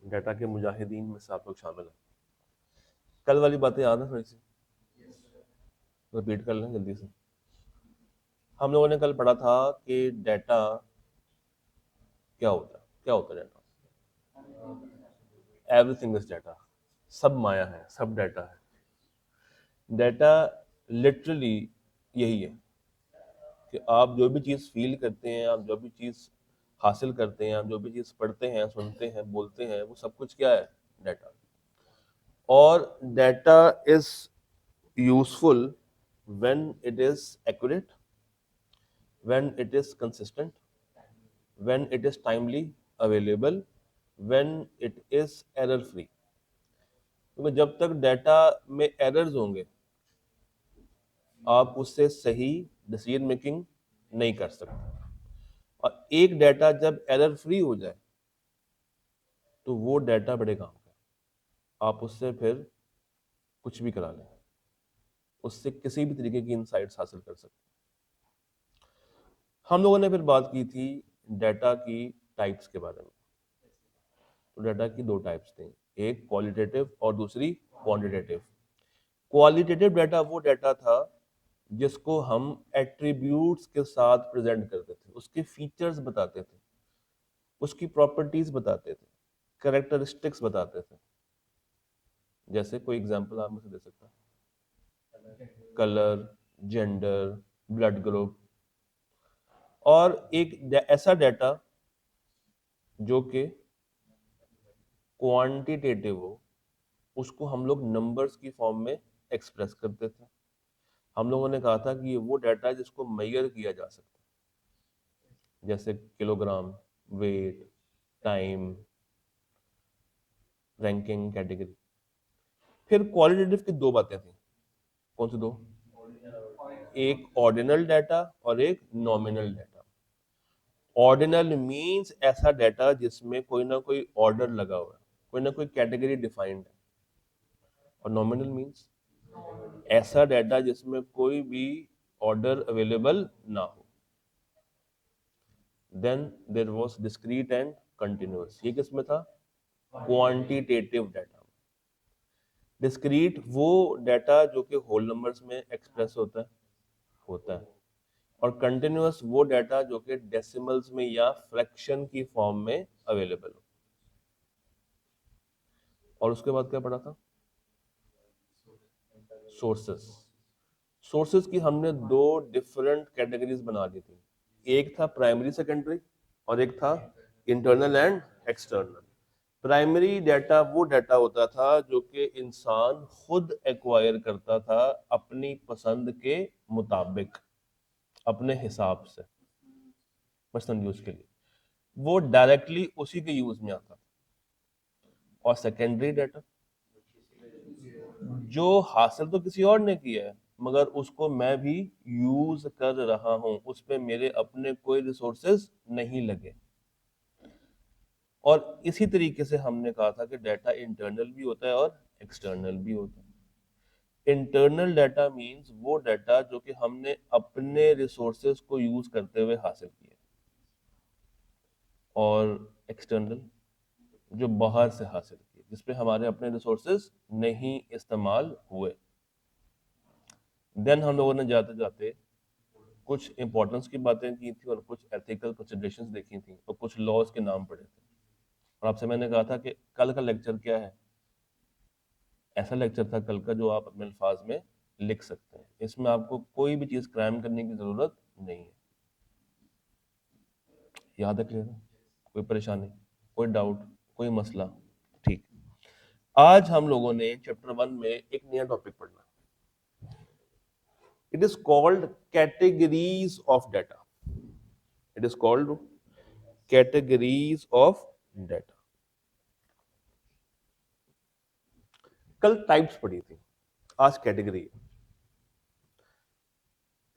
Data के मुजाहिदीन में से आप लोग शामिल हैं। कल वाली बातें याद है? थोड़ी सी रिपीट कर लें जल्दी से। हम लोगों ने कल पढ़ा था कि डाटा क्या होता है डाटा। Everything is data. सब माया है, सब डाटा है। डाटा लिटरली यही है कि आप जो भी चीज़ फील करते हैं, आप जो भी चीज़ हासिल करते हैं, आप जो भी चीज़ पढ़ते हैं, सुनते हैं, बोलते हैं, वो सब कुछ क्या है? डाटा। और data is useful when it is accurate, when it is consistent, when it is timely available, when it is error free। क्योंकि जब तक डाटा में एरर्स होंगे आप उससे सही डिसीजन मेकिंग नहीं कर सकते। और एक डाटा जब एरर फ्री हो जाए तो वो डाटा बड़े काम का है। आप उससे फिर कुछ भी करा लें, उससे किसी भी तरीके की इंसाइट्स हासिल कर सकते हैं। हम लोगों ने फिर बात की थी डाटा की टाइप्स के बारे में। तो डाटा की दो टाइप्स थी, एक क्वालिटेटिव और दूसरी क्वांटिटेटिव। क्वालिटेटिव डाटा वो डाटा था जिसको हम एट्रीब्यूट्स के साथ प्रेजेंट करते थे, उसके फीचर्स बताते थे, उसकी प्रॉपर्टीज बताते थे, कैरेक्टरिस्टिक्स बताते थे। जैसे कोई एग्जांपल आप मुझे दे सकता है? Colour, gender, blood group. और एक ऐसा डाटा जो कि क्वांटिटेटिव हो, उसको हम लोग नंबर्स की फॉर्म में एक्सप्रेस करते थे। हम लोगों ने कहा था कि ये वो डाटा है जिसको मेजर किया जा सकता है, जैसे kilogram, weight, time, ranking, category. फिर क्वालिटेटिव की दो बातें थी। कौन सी दो? एक ऑर्डिनल डाटा और एक नॉमिनल डाटा। ऑर्डिनल मींस ऐसा डाटा जिसमें कोई ना कोई ऑर्डर लगा हुआ है, कोई ना कोई कैटेगरी डिफाइंड है। और नॉमिनल मींस ऐसा डाटा जिसमें कोई भी ऑर्डर अवेलेबल ना हो। Then there was discrete and continuous. ये किस में था? Quantitative data. डिस्क्रीट वो डाटा जो कि होल नंबर्स में एक्सप्रेस होता है। और कंटिन्यूअस वो डाटा जो कि डेसिमल्स में या फ्रैक्शन की फॉर्म में अवेलेबल हो। और उसके बाद क्या पढ़ा था? सोर्सेस। सोर्सेस की हमने दो डिफरेंट कैटेगरीज बना दी थी। एक था प्राइमरी सेकेंडरी और एक था internal and external. Primary data वो डाटा होता था जो कि इंसान खुद एक्वायर करता था अपनी पसंद के मुताबिक, अपने हिसाब से, पर्सनल यूज के लिए। वो डायरेक्टली उसी के यूज में आता था। और सेकेंडरी डाटा जो हासिल तो किसी और ने किया है मगर उसको मैं भी यूज कर रहा हूं, उस पर मेरे अपने कोई रिसोर्सेज नहीं लगे। और इसी तरीके से हमने कहा था कि डाटा इंटरनल भी होता है और एक्सटर्नल भी होता है। इंटरनल डाटा मींस वो डाटा जो कि हमने अपने रिसोर्सेज को यूज करते हुए हासिल किया। और एक्सटर्नल जो बाहर से हासिल किए, जिसपे हमारे अपने रिसोर्सेज नहीं इस्तेमाल हुए। देन हम लोगों ने जाते जाते कुछ इंपॉर्टेंस की बातें की थी और कुछ एथिकल कंसिडरेशंस देखी थी और कुछ लॉज के नाम पढ़े थे। और आपसे मैंने कहा था कि कल का लेक्चर क्या है? ऐसा लेक्चर था कल का जो आप अपने अल्फाज में लिख सकते हैं। इसमें आपको कोई भी चीज़ क्राइम करने की ज़रूरत नहीं है। याद है? क्लियर है? कोई परेशानी, कोई डाउट, कोई मसला? ठीक। आज हम लोगों ने चैप्टर 1 में एक नया टॉपिक पढ़ना। It is called categories of data. It is called categories of data. कल टाइप्स पढ़ी थी, आज कैटेगरी है।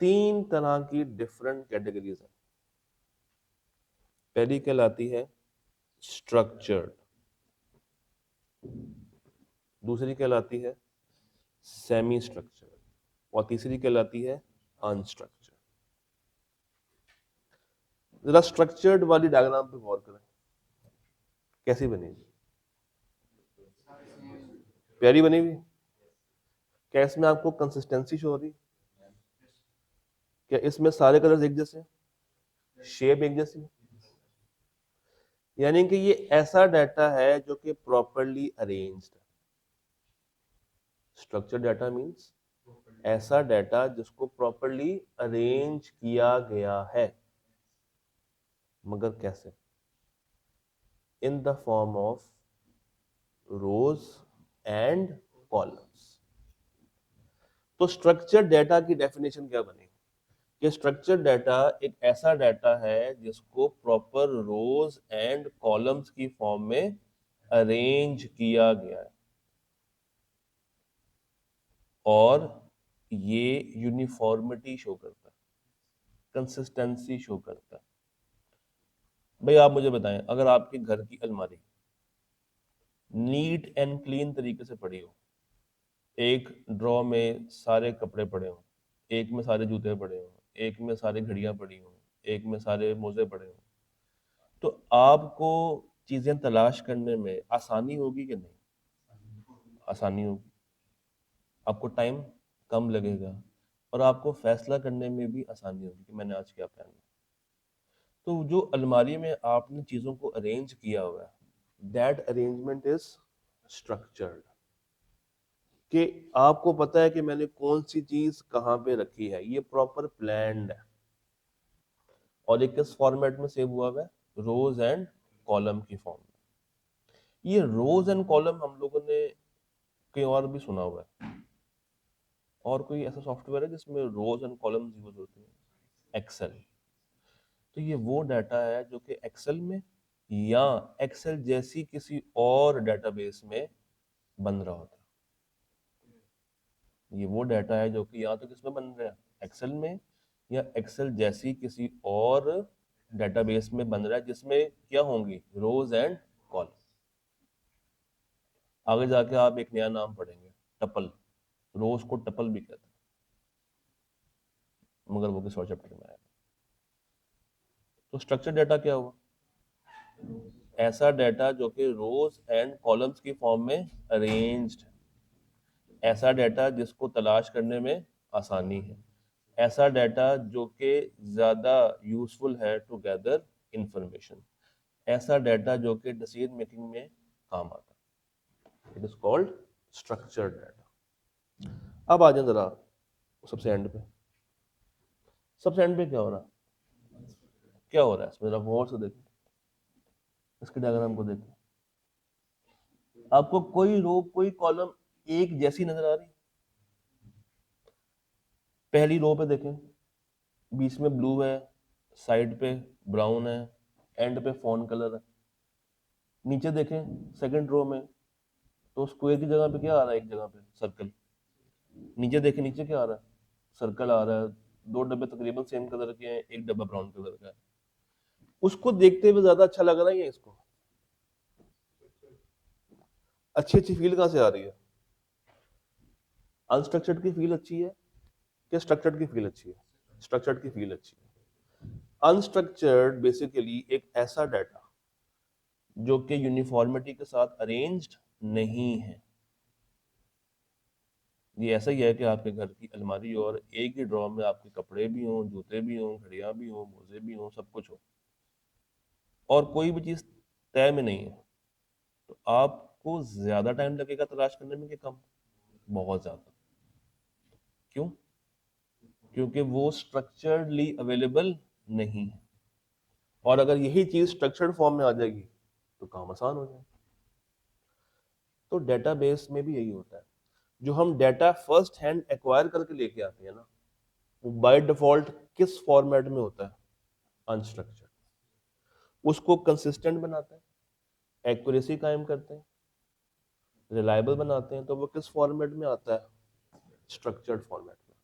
तीन तरह की डिफरेंट कैटेगरीज है। पहली कहलाती है स्ट्रक्चर्ड, दूसरी कहलाती है सेमी स्ट्रक्चर्ड और तीसरी कहलाती है अनस्ट्रक्चर्ड। जरा स्ट्रक्चर्ड वाली डायग्राम पे गौर करें, कैसी बनेगी? प्यारी बनी हुई? क्या इसमें आपको कंसिस्टेंसी शो हो रही? क्या इसमें सारे कलर्स एक जैसे, शेप एक जैसी? यानी कि ये ऐसा डाटा है जो कि properly arranged. Structured data means ऐसा डाटा जिसको प्रॉपरली अरेंज किया गया है। मगर कैसे? In the form of rose and columns. तो स्ट्रक्चर्ड डाटा की डेफिनेशन क्या बनी कि स्ट्रक्चर्ड डाटा एक ऐसा डाटा है जिसको प्रॉपर रोज एंड कॉलम्स की फॉर्म में अरेंज किया गया है और ये यूनिफॉर्मिटी शो करता है, कंसिस्टेंसी शो करता है। भाई आप मुझे बताएं, अगर आपके घर की अलमारी नीट एंड क्लीन तरीके से पड़ी हो, एक ड्रॉ में सारे कपड़े पड़े हों, एक में सारे जूते पड़े हों, एक में सारी घड़ियां पड़ी हों, एक में सारे मोजे पड़े हों, तो आपको चीजें तलाश करने में आसानी होगी कि नहीं? आसानी होगी। आपको टाइम कम लगेगा और आपको फैसला करने में भी आसानी होगी कि मैंने आज क्या पहनना है। तो जो अलमारी में आपने चीजों को अरेंज किया हुआ है, दैट अरेंजमेंट इज स्ट्रक्चर्ड। कि आपको पता है कि मैंने कौन सी चीज कहाँ पे रखी है, ये प्रॉपर प्लान्ड है। और ये किस फॉर्मेट में सेव हुआ हुआ है? रोज एंड कॉलम की फॉर्म में। ये रोज एंड कॉलम हम लोगों ने कहीं और भी सुना हुआ है। और कोई ऐसा सॉफ्टवेयर है जिसमें रोज एंड कॉलम्स यूज होते हैं? एक्सेल। तो ये वो डाटा है जो कि एक्सेल में या एक्सेल जैसी किसी और डेटाबेस में बन रहा होता है। ये वो डाटा है जो कि या तो किसमें बन रहा है? एक्सेल में, या एक्सेल जैसी किसी और डेटाबेस में बन रहा है जिसमें क्या होंगी? रोज एंड कॉलम। आगे जाके आप एक नया नाम पढ़ेंगे, टपल। रोज को टपल भी कहते हैं, मगर वो किस और चैप्टर में आएगा। तो स्ट्रक्चर डाटा क्या हुआ? ऐसा डाटा जो कि रोज एंड कॉलम्स की फॉर्म में अरेंज्ड, ऐसा डाटा जिसको तलाश करने में आसानी है, ऐसा डाटा जो कि ज्यादा यूजफुल है टू गैदर इंफॉर्मेशन, ऐसा डाटा जो कि डिसीजन मेकिंग में काम आता है। It is called structured data. अब आ जाए जरा सबसे एंड पे। सबसे एंड पे क्या हो रहा है? क्या हो रहा है इसमें? जरा गौर से देखो, इसके डायग्राम को देखो। आपको कोई रो कोई कॉलम एक जैसी नजर आ रही? पहली रो पे देखें, बीच में ब्लू है, साइड पे ब्राउन है, एंड पे फॉन कलर है। नीचे देखें सेकंड रो में, तो स्क्वायर की जगह पे क्या आ रहा है? एक जगह पे सर्कल। नीचे देखें, नीचे क्या आ रहा है? सर्कल आ रहा है। दो डब्बे तकरीबन सेम कलर के हैं, एक डब्बा ब्राउन कलर का है। उसको देखते हुए ज्यादा अच्छा लग रहा है या इसको? अच्छी अच्छी फील कहाँ से आ रही है? अनस्ट्रक्चर्ड की फील अच्छी है कि स्ट्रक्चर्ड की फील अच्छी है? स्ट्रक्चर्ड की फील अच्छी है। अनस्ट्रक्चर्ड बेसिकली एक ऐसा डाटा जो कि यूनिफॉर्मिटी के साथ अरेंज्ड नहीं है। ये ऐसा ही है कि आपके घर की अलमारी और एक ही ड्रॉर में आपके कपड़े भी हों, जूते भी हों, घड़ियां भी हों, मोजे भी हों, सब कुछ हो, और कोई भी चीज तय में नहीं है, तो आपको ज्यादा टाइम लगेगा तलाश करने में कि कम? बहुत ज्यादा। क्यों? क्योंकि वो स्ट्रक्चरली अवेलेबल नहीं है। और अगर यही चीज स्ट्रक्चर्ड फॉर्म में आ जाएगी तो काम आसान हो जाएगा। तो डेटाबेस में भी यही होता है। जो हम डाटा फर्स्ट हैंड एक्वायर करके लेके आते हैं ना, वो बाय डिफॉल्ट किस फॉर्मेट में होता है? अनस्ट्रक्चर्ड। उसको कंसिस्टेंट बनाते हैं, एक्यूरेसी कायम करते हैं, रिलायबल बनाते हैं, तो वो किस फॉर्मेट में आता है? स्ट्रक्चर्ड फॉर्मेट में।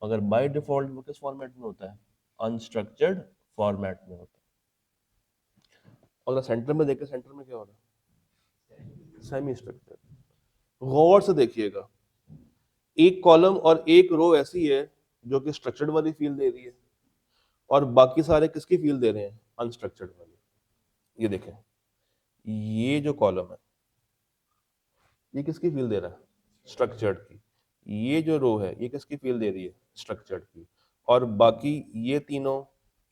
मगर बाय डिफॉल्ट वो किस फॉर्मेट में होता है? अनस्ट्रक्चर्ड फॉर्मेट में होता है। और सेंटर में देखें, सेंटर में क्या हो रहा है? Semi structured. गौर से देखिएगा, एक कॉलम और एक रो ऐसी है जो कि स्ट्रक्चर्ड वाली फील दे रही है, और बाकी सारे किसकी फील दे रहे हैं? अनस्ट्रक्चर्ड वाली। ये देखें, ये जो कॉलम है ये किसकी फील दे रहा है? स्ट्रक्चर्ड की। ये जो रो है ये किसकी फील दे रही है? स्ट्रक्चर्ड की। और बाकी ये तीनों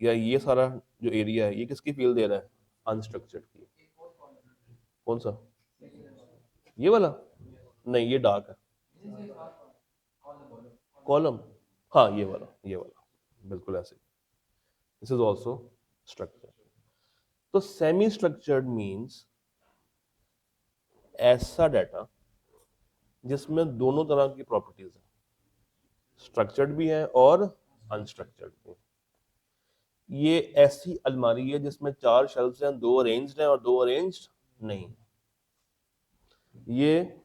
या ये सारा जो एरिया है ये किसकी फील दे रहा है? अनस्ट्रक्चर्ड की। कौन सा? ये वाला? नहीं, ये डार्क है। कॉलम? हाँ, ये वाला बिल्कुल ऐसे। This is also structure. तो सेमी स्ट्रक्चर्ड मीन्स ऐसा डाटा जिसमें दोनों तरह की प्रॉपर्टीज है, स्ट्रक्चर्ड भी है और अनस्ट्रक्चर्ड भी। ये ऐसी अलमारी है जिसमें 4 शेल्फ्स हैं, 2 अरेंज्ड हैं और 2 अरेंज्ड नहीं। ये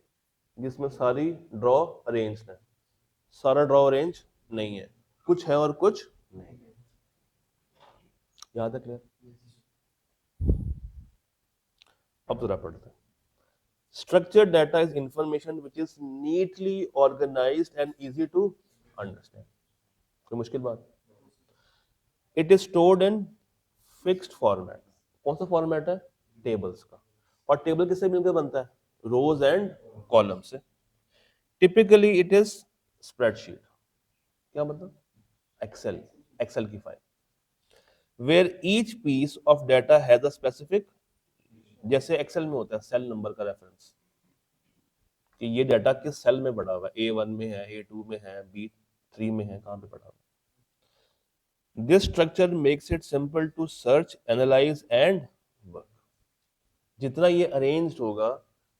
जिसमें सारी ड्रॉ अरेंज्ड है, सारा ड्रॉ अरेंज नहीं है, कुछ है और कुछ नहीं। याद है? क्लियर? अब जरा पढ़ते हैं। Structured data is information which is neatly organized and easy to understand. कोई मुश्किल बात? It is stored in fixed format. कौन सा फॉर्मेट है? टेबल्स का। और टेबल किससे मिलकर बनता है? रोज एंड कॉलम से। Typically it is spreadsheet. क्या मतलब? एक्सेल की file, where each piece of data has a specific, जैसे एक्सेल में होता है सेल नंबर का रेफरेंस, कि ये डाटा किस सेल में पड़ा हुआ है, A1 में है, A2 में है, B3 में है, कहाँ पे पड़ा हुआ है। This structure makes it simple to search, analyse and work. जितना ये अरेंज्ड होगा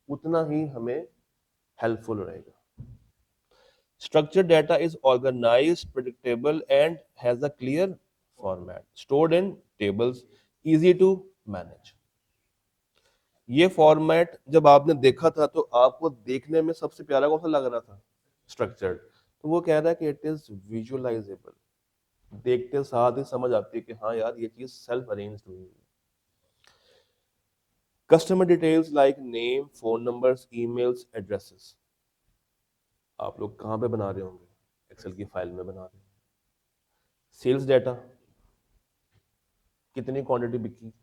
उतना ही हमें हेल्पफुल रहेगा। Structured data is organised, predictable and has a clear format, stored in tables, easy to manage. ये फॉर्मेट जब आपने देखा था तो आपको देखने में सबसे प्यारा कौन सा लग रहा था? स्ट्रक्चर्ड। तो वो कह रहा है कि इट इज विजुअलाइजेबल, देखते साथ ही समझ आती है कि हाँ यार ये चीज सेल्फ अरेंज्ड हुई है। Customer details like name, phone numbers, emails, addresses, आप लोग कहाँ पे बना रहे होंगे? एक्सेल की फाइल में बना रहे होंगे। सेल्स डाटा, कितनी क्वांटिटी बिकी,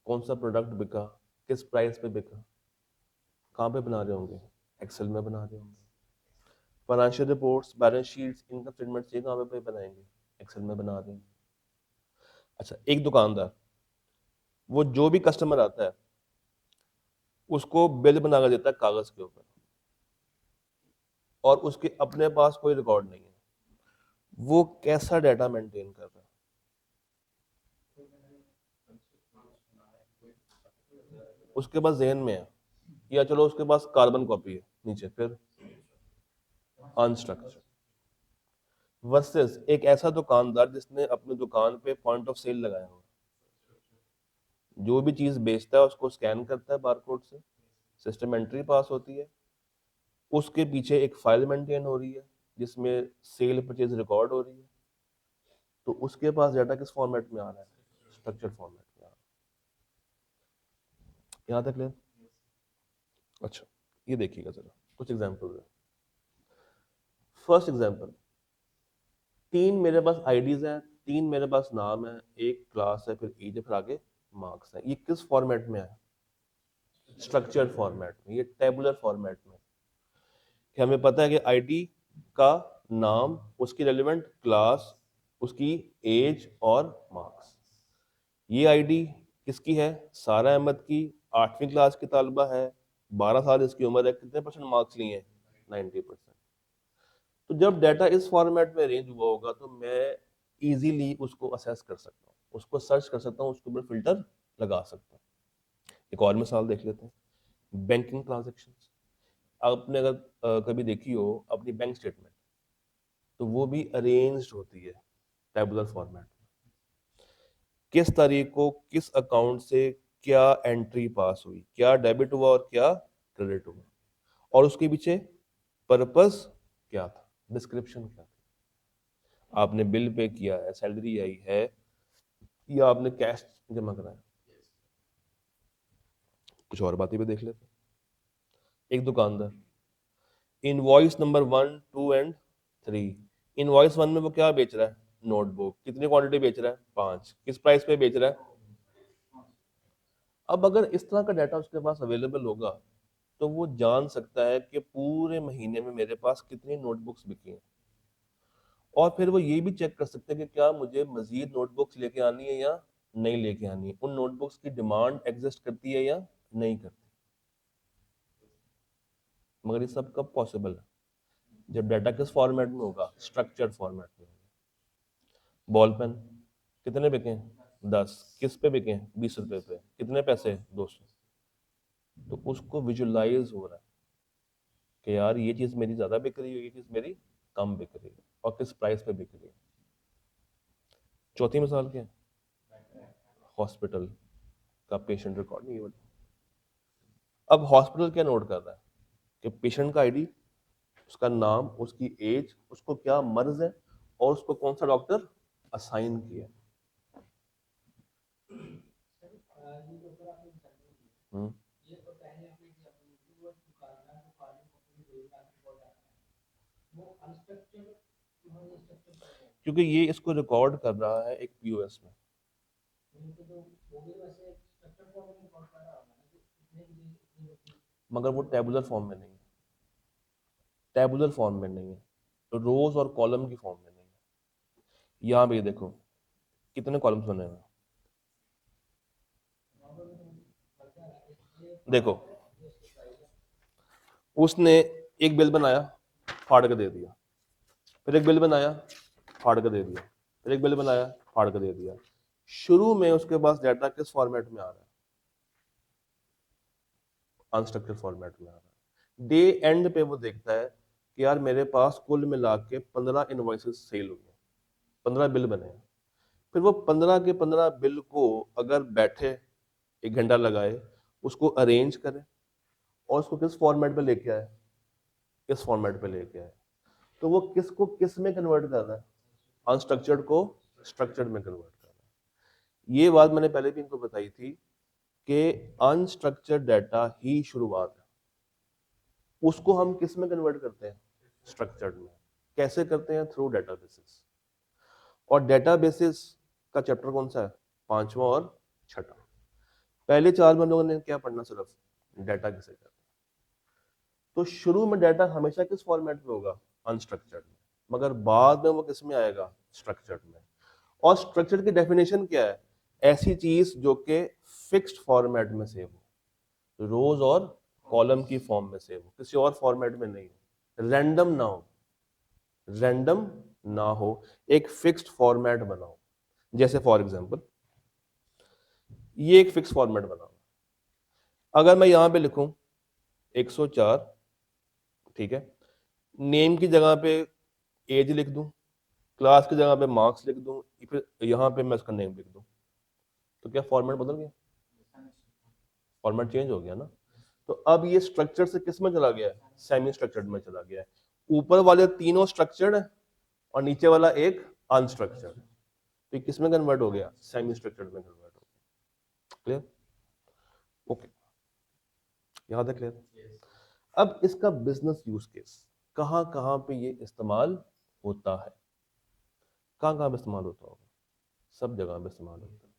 कौन सा प्रोडक्ट बिका, किस प्राइस पे बिका, कहाँ पे बना रहे होंगे? एक्सेल में बना रहे होंगे। Financial reports, balance sheets, income statements, ये कहाँ पे बनाएंगे? एक्सेल में बना रहे हैं। अच्छा, एक दुकानदार, वो जो भी कस्टमर आता है उसको बिल बना कर देता है कागज के ऊपर, और उसके अपने पास कोई रिकॉर्ड नहीं है, वो कैसा डाटा मेंटेन कर रहा है? उसके पास जहन में है, या चलो उसके पास कार्बन कॉपी है नीचे, फिर अनस्ट्रक्चर्ड। वर्सेस एक ऐसा दुकानदार जिसने अपनी दुकान पे पॉइंट ऑफ सेल लगाया हुआ, जो भी चीज बेचता है उसको स्कैन करता है बारकोड से, सिस्टम एंट्री पास होती है, उसके पीछे एक फाइल मेंटेन हो रही है जिसमें सेल परचेज रिकॉर्ड हो रही है, तो उसके पास डाटा किस फॉर्मेट में आ रहा है? स्ट्रक्चर्ड फॉर्मेट में आ रहा है। यहाँ तक क्लियर? अच्छा, ये देखिएगा जरा कुछ एग्जांपल है। फर्स्ट एग्जांपल, 3 मेरे पास आईडीज हैं, 3 मेरे पास नाम है, एक क्लास है, फिर एज है, फिर आगे मार्क्स है। ये किस फॉर्मेट में है? स्ट्रक्चर्ड फॉर्मेट में, ये टेबुलर फॉर्मेट में। कि हमें पता है कि आईडी का नाम, उसकी रेलेवेंट क्लास, उसकी एज और मार्क्स। ये आईडी किसकी है? सारा अहमद की, 8वीं क्लास की तालबा है, 12 साल इसकी उम्र है, कितने परसेंट मार्क्स लिए हैं? 90%। तो जब डाटा इस फॉर्मेट में अरेंज हुआ होगा तो मैं इजीली उसको असेस कर सकता हूँ, उसको सर्च कर सकता हूँ, उसके ऊपर फिल्टर लगा सकता हूँ। एक और मिसाल देख लेते हैं, बैंकिंग ट्रांजैक्शंस। आपने अगर कभी देखी हो अपनी बैंक स्टेटमेंट, तो वो भी अरेंज्ड होती है टेबुलर फॉर्मेट में। किस तारीख को किस अकाउंट से क्या एंट्री पास हुई, क्या डेबिट हुआ और क्या क्रेडिट हुआ, और उसके पीछे पर्पस क्या था, डिस्क्रिप्शन क्या था, आपने बिल पे किया है, सैलरी आई है, या आपने कैश जमा कराया। कुछ और बातें भी देख लेते हैं। एक दुकानदार, इनवॉइस नंबर 1, 2 एंड 3। इनवॉइस 1 में वो क्या बेच रहा है? नोटबुक। कितनी क्वांटिटी बेच रहा है? 5। किस प्राइस पे बेच रहा है? अब अगर इस तरह का डाटा उसके पास अवेलेबल होगा तो वो जान सकता है कि पूरे महीने में मेरे पास कितनी नोटबुक्स बिकी हैं, और फिर वो ये भी चेक कर सकते हैं कि क्या मुझे मजीद नोटबुक्स लेके आनी है या नहीं लेके आनी है, उन नोटबुक्स की डिमांड एग्जिस्ट करती है या नहीं करती। मगर ये सब कब पॉसिबल है? जब डाटा किस फॉर्मेट में होगा? स्ट्रक्चर्ड फॉर्मेट में होगा। बॉल पेन कितने बिके हैं? 10। किस पे बिके हैं? 20 रुपए पे। कितने पैसे? 200। तो उसको विजुलाइज हो रहा है कि यार ये चीज मेरी ज्यादा बिक रही है, ये चीज मेरी कम बिक रही है, और किस प्राइस पे बिक रही है। चौथी मिसाल क्या है? हॉस्पिटल का पेशेंट रिकॉर्ड नहीं है। अब हॉस्पिटल क्या नोट कर रहा है कि पेशेंट का आईडी, उसका नाम, उसकी एज, उसको क्या मर्ज है, और उसको कौन सा डॉक्टर असाइन किया है। हम्म। क्योंकि ये इसको रिकॉर्ड कर रहा है एक पीओएस में। मगर वो टेबुलर फॉर्म में नहीं है, टेबुलर फॉर्म में नहीं है, तो रोज और कॉलम की फॉर्म में नहीं है। यहाँ भी देखो कितने कॉलम्स बने हुए हैं। देखो उसने एक बिल बनाया, फाड़ के दे दिया, फिर एक बिल बनाया, फाड़ के दे दिया, फिर एक बिल बनाया, फाड़ के दे दिया। शुरू में उसके पास डाटा किस फॉर्मेट में आ रहा है? अनस्ट्रक्चर्ड फॉर्मेट में आ रहा है। डे एंड पे वो देखता है कि यार मेरे पास कुल मिला के 15 इनवॉइसेस सेल हुई हैं, 15 बिल बने हैं। फिर वो 15 के 15 बिल को अगर बैठे 1 घंटा लगाए, उसको अरेंज करे, और उसको किस फॉर्मेट पे लेके आए? किस फॉर्मेट पे लेके आए? तो वो किसको किस में कन्वर्ट कर रहा है? अनस्ट्रक्चर्ड को स्ट्रक्चर्ड में कन्वर्ट कर रहा है। ये बात मैंने पहले भी इनको बताई थी कि अनस्ट्रक्चर्ड डाटा ही शुरुआत है, उसको हम किस में कन्वर्ट करते हैं? स्ट्रक्चर्ड में। कैसे करते हैं? Through databases. और डेटाबेसेस का चैप्टर कौन सा है? 5वां और 6ठा। पहले 4 में लोगों ने क्या पढ़ना? सिर्फ डाटा किसे कहते हैं। तो शुरू में डाटा हमेशा किस फॉर्मेट में होगा? अनस्ट्रक्चर्ड में। मगर बाद में वो किस में आएगा? स्ट्रक्चर्ड में। और स्ट्रक्चर की डेफिनेशन क्या है? ऐसी चीज जो कि फिक्स्ड फॉर्मेट में सेव हो, रोज और कॉलम की फॉर्म में सेव हो, किसी और फॉर्मेट में नहीं हो, रैंडम ना हो, रैंडम ना हो, एक फिक्स्ड फॉर्मेट बनाओ। जैसे फॉर एग्जांपल ये एक फिक्स फॉर्मेट बनाओ। अगर मैं यहां पे लिखूं 104, ठीक है, नेम की जगह पे एज लिख दूं, क्लास की जगह पे मार्क्स लिख दूं, फिर यहां पे मैं उसका नेम लिख दूं, तो क्या फॉर्मेट बदल गया? फॉर्मेट चेंज हो गया ना। तो अब ये स्ट्रक्चर से किस में चला गया है? सेमी स्ट्रक्चर्ड में चला गया है। ऊपर वाले तीनों स्ट्रक्चर्ड है और नीचे वाला एक अनस्ट्रक्चर्ड। तो ये किस में कन्वर्ट हो गया? सेमी स्ट्रक्चर्ड में कन्वर्ट हो गया। क्लियर? ओके, यहां तक क्लियर? अब इसका बिजनेस यूज केस कहां कहां पे ये इस्तेमाल होता है? कहां कहां पे इस्तेमाल होता होगा? सब जगह पे इस्तेमाल होता है।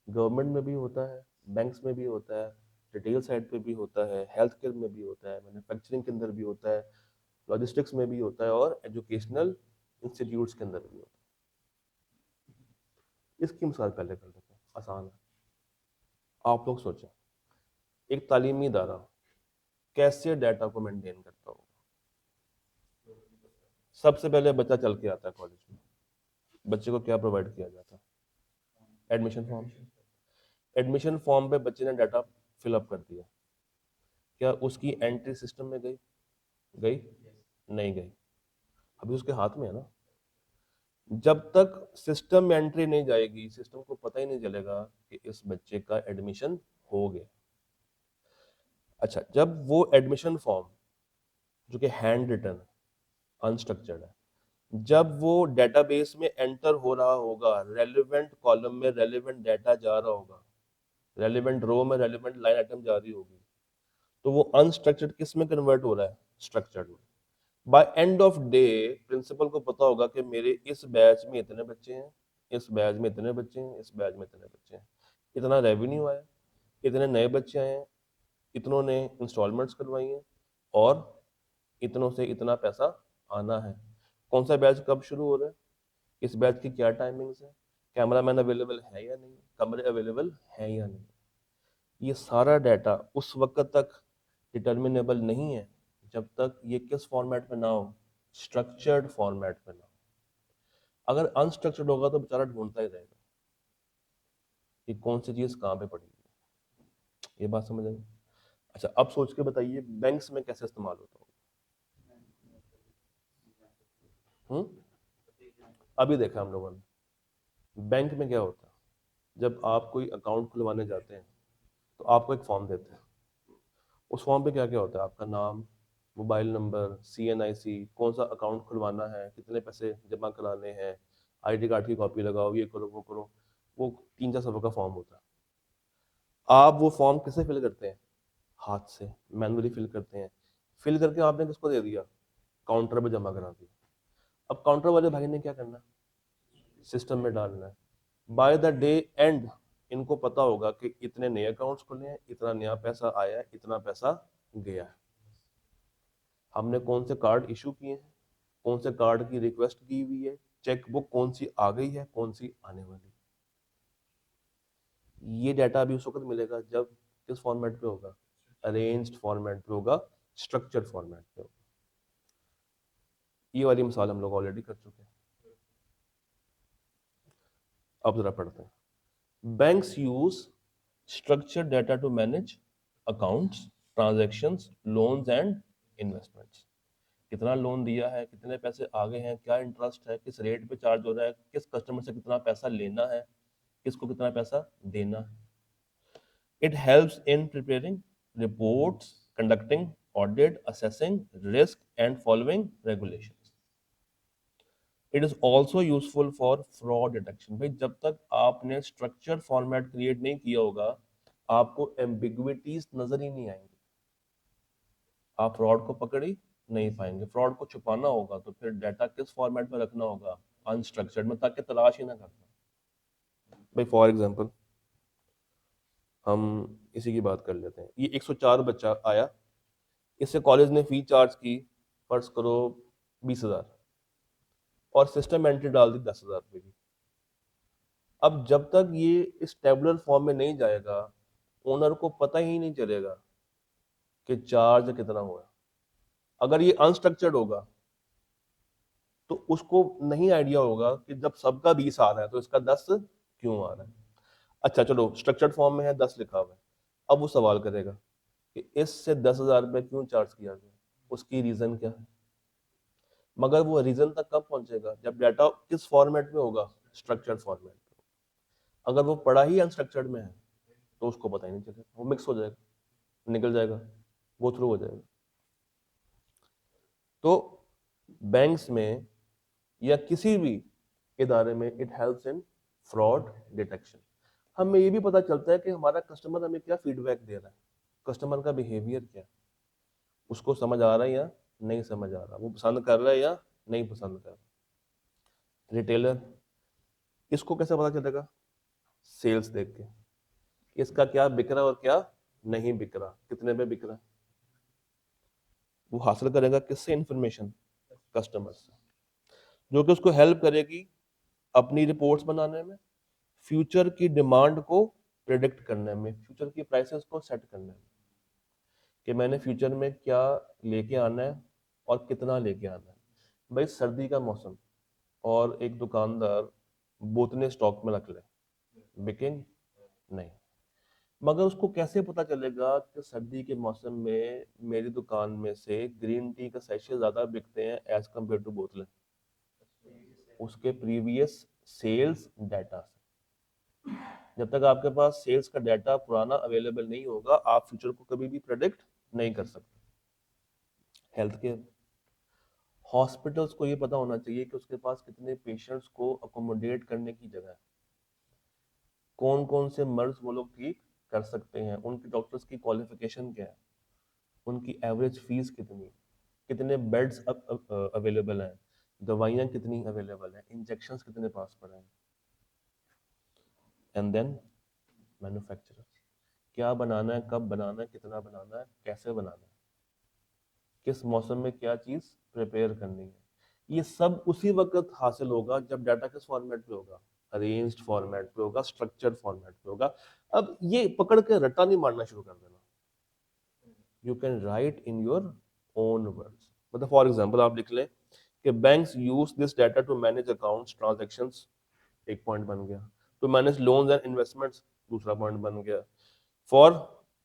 गवर्नमेंट में भी होता है, बैंक्स में भी होता है, रिटेल साइड पे भी होता है, हेल्थ केयर में भी होता है, मैन्युफैक्चरिंग के अंदर भी होता है, लॉजिस्टिक्स में भी होता है, और एजुकेशनल इंस्टीट्यूट्स के अंदर भी होता है। इसकी मिसाल पहले कर देते हैं, आसान है। आप लोग सोचें, एक तालीमी इदारा कैसे डाटा को मेंटेन करता होगा? सबसे पहले बच्चा चल के आता है कॉलेज में, बच्चे को क्या प्रोवाइड किया जाता है? Admission form. एडमिशन फॉर्म पे बच्चे ने डाटा फिलअप कर दिया, क्या उसकी एंट्री सिस्टम में गई? गई? नहीं गई। अभी उसके हाथ में है ना। जब तक सिस्टम में एंट्री नहीं जाएगी, सिस्टम को पता ही नहीं चलेगा कि इस बच्चे का एडमिशन हो गया। अच्छा, जब वो एडमिशन फॉर्म जो कि हैंड रिटन अनस्ट्रक्चर्ड है, जब वो डेटाबेस में एंटर हो रहा होगा, रेलेवेंट कॉलम में रेलेवेंट डाटा जा रहा होगा, रेलेवेंट रो में रेलेवेंट लाइन आइटम जा रही होगी, तो वो अनस्ट्रक्चर्ड किस में कन्वर्ट हो रहा है? स्ट्रक्चर्ड में। By end of day principal को पता होगा कि मेरे इस बैच में इतने बच्चे हैं, इस बैच में इतने बच्चे हैं, इस बैच में इतने बच्चे हैं, इतना रेवेन्यू आया, इतने नए बच्चे आए हैं, इतनों ने इंस्टॉलमेंट्स करवाई हैं और इतनों से इतना पैसा आना है। कौन सा बैच कब शुरू हो रहा है, इस बैच की क्या टाइमिंग्स है, कैमरामैन अवेलेबल है या नहीं, कमरे अवेलेबल है या नहीं, ये सारा डाटा उस वक्त तक डिटर्मिनेबल नहीं है जब तक ये किस फॉर्मेट में ना हो, स्ट्रक्चर्ड फॉर्मेट में ना हो। अगर अनस्ट्रक्चर्ड होगा तो बेचारा ढूंढता ही रहेगा कि कौन सी चीज कहाँ पे पड़ी है। ये बात समझ आई? अच्छा, अब सोच के बताइए बैंक्स में कैसे इस्तेमाल होता होगा। अभी देखा हम लोगों ने बैंक में क्या होता है, जब आप कोई अकाउंट खुलवाने जाते हैं तो आपको एक फॉर्म देते हैं। उस फॉर्म पे क्या क्या होता है, आपका नाम, मोबाइल नंबर, CNIC, कौन सा अकाउंट खुलवाना है, कितने पैसे जमा कराने हैं, ID कार्ड की कॉपी लगाओ, ये करो वो करो। वो 3-4 सफ़े का फॉर्म होता है। आप वो फॉर्म किससे फिल करते हैं, हाथ से मैनुअली फिल करते हैं। फिल करके आपने किसको दे दिया, काउंटर पे जमा करा दिया। अब काउंटर वाले भाई ने क्या करना, सिस्टम में डालना है। बाय द डे एंड इनको पता होगा कि इतने नए अकाउंट्स खुले हैं, इतना नया पैसा आया है, इतना पैसा गया है, हमने कौन से कार्ड इशू किए हैं, कौन से कार्ड की रिक्वेस्ट की हुई है, चेकबुक कौन सी आ गई है, कौन सी आने वाली है। ये डाटा अभी उस वक्त मिलेगा जब किस फॉर्मेट पे होगा, अरेंज्ड फॉर्मेट पे होगा, स्ट्रक्चर्ड फॉर्मेट पे होगा। ये वाली मिसाल हम लोग ऑलरेडी कर चुके हैं। अब जरा पढ़ते हैं। Banks use structured data to manage accounts, transactions, loans and investments. कितना लोन दिया है, कितने पैसे आ गए हैं, क्या इंटरेस्ट है, किस रेट पे चार्ज हो रहा है, किस कस्टमर से कितना पैसा लेना है, किसको कितना पैसा देना है। It helps in preparing reports, conducting audit, assessing risk and following regulations. It is also useful for fraud detection. भाई जब तक आपने स्ट्रक्चर फॉर्मेट क्रिएट नहीं किया होगा, आपको एम्बिग्विटीज नजर ही नहीं आएंगी, आप फ्रॉड को पकड़ ही नहीं पाएंगे। फ्रॉड को छुपाना होगा तो फिर डाटा किस फॉर्मेट में रखना होगा, अनस्ट्रक्चर्ड में, ताकि तलाश ही ना करना। भाई फॉर एग्जांपल हम इसी की बात कर लेते हैं। ये 104 बच्चा आया, इससे कॉलेज ने फी चार्ज की, फर्ज करो 20,000, और सिस्टम एंट्री डाल दी 10,000 रुपये की। अब जब तक ये इस टेबुलर फॉर्म में नहीं जाएगा, ओनर को पता ही नहीं चलेगा कि चार्ज कितना हुआ। अगर ये अनस्ट्रक्चर्ड होगा तो उसको नहीं आइडिया होगा कि जब सबका 20 आ रहा है तो इसका 10 क्यों आ रहा है। अच्छा चलो, स्ट्रक्चर्ड फॉर्म में है 10 लिखा हुआ है, अब वो सवाल करेगा कि इससे 10,000 रुपये क्यों चार्ज किया गया, उसकी रीजन क्या है। मगर वो रीजन तक कब पहुंचेगा, जब डाटा किस फॉर्मेट में होगा, स्ट्रक्चर्ड फॉर्मेट में। अगर वो पढ़ा ही अनस्ट्रक्चर्ड में है तो उसको पता ही नहीं चलेगा, वो मिक्स हो जाएगा, निकल जाएगा, वो थ्रू हो जाएगा। तो बैंक्स में या किसी भी इदारे में it helps in fraud detection. हमें ये भी पता चलता है कि हमारा कस्टमर हमें क्या फीडबैक दे रहा है, कस्टमर का बिहेवियर क्या है, उसको समझ आ रहा है या नहीं समझ आ रहा, वो पसंद कर रहा है या नहीं पसंद कर रहा। रिटेलर, इसको कैसे पता चलेगा, सेल्स देख के, इसका क्या बिक रहा है और क्या नहीं बिक रहा, कितने पे बिक रहा है। वो हासिल करेगा किससे, इंफॉर्मेशन, कस्टमर से, जो कि उसको हेल्प करेगी अपनी रिपोर्ट्स बनाने में, फ्यूचर की डिमांड को प्रिडिक्ट करने में, फ्यूचर की प्राइसेस को सेट करने में, कि मैंने फ्यूचर में क्या लेके आना है और कितना लेके आना है। भाई सर्दी का मौसम और एक दुकानदार बोतलें स्टॉक में रख ले, बिकेंगे नहीं। मगर उसको कैसे पता चलेगा कि सर्दी के मौसम में मेरी दुकान में से ग्रीन टी का सैशे ज्यादा बिकते हैं एज कम्पेयर टू बोतलें, उसके प्रीवियस सेल्स डाटा से। जब तक आपके पास सेल्स का डाटा पुराना अवेलेबल नहीं होगा, आप फ्यूचर को कभी भी प्रेडिक्ट नहीं कर सकते। हेल्थ केयर, हॉस्पिटल्स को ये पता होना चाहिए कि उसके पास कितने पेशेंट्स को अकोमोडेट करने की जगह है, कौन कौन से मर्ज वो लोग ठीक कर सकते हैं, उनके डॉक्टर्स की क्वालिफिकेशन क्या है, उनकी एवरेज फीस कितनी, कितने बेड्स अवेलेबल हैं, दवाइयाँ कितनी अवेलेबल हैं, इंजेक्शंस कितने पास पड़े हैं। एंड देन मैन्युफैक्चरर्स, क्या बनाना है, कब बनाना है, कितना बनाना है, कैसे बनाना है, किस मौसम में क्या चीज प्रिपेयर करनी है, ये सब उसी वक्त हासिल होगा जब डाटा किस फॉर्मेट पे होगा, अरेंज्ड फॉर्मेट पे होगा, स्ट्रक्चर्ड फॉर्मेट पे होगा। अब ये पकड़ के रट्टा नहीं मारना शुरू कर देना, you can write in your own words. मतलब फॉर एग्जांपल आप लिख लें कि banks use this data to manage accounts transactions, एक पॉइंट बन गया। To manage loans and investments, दूसरा पॉइंट बन गया। फॉर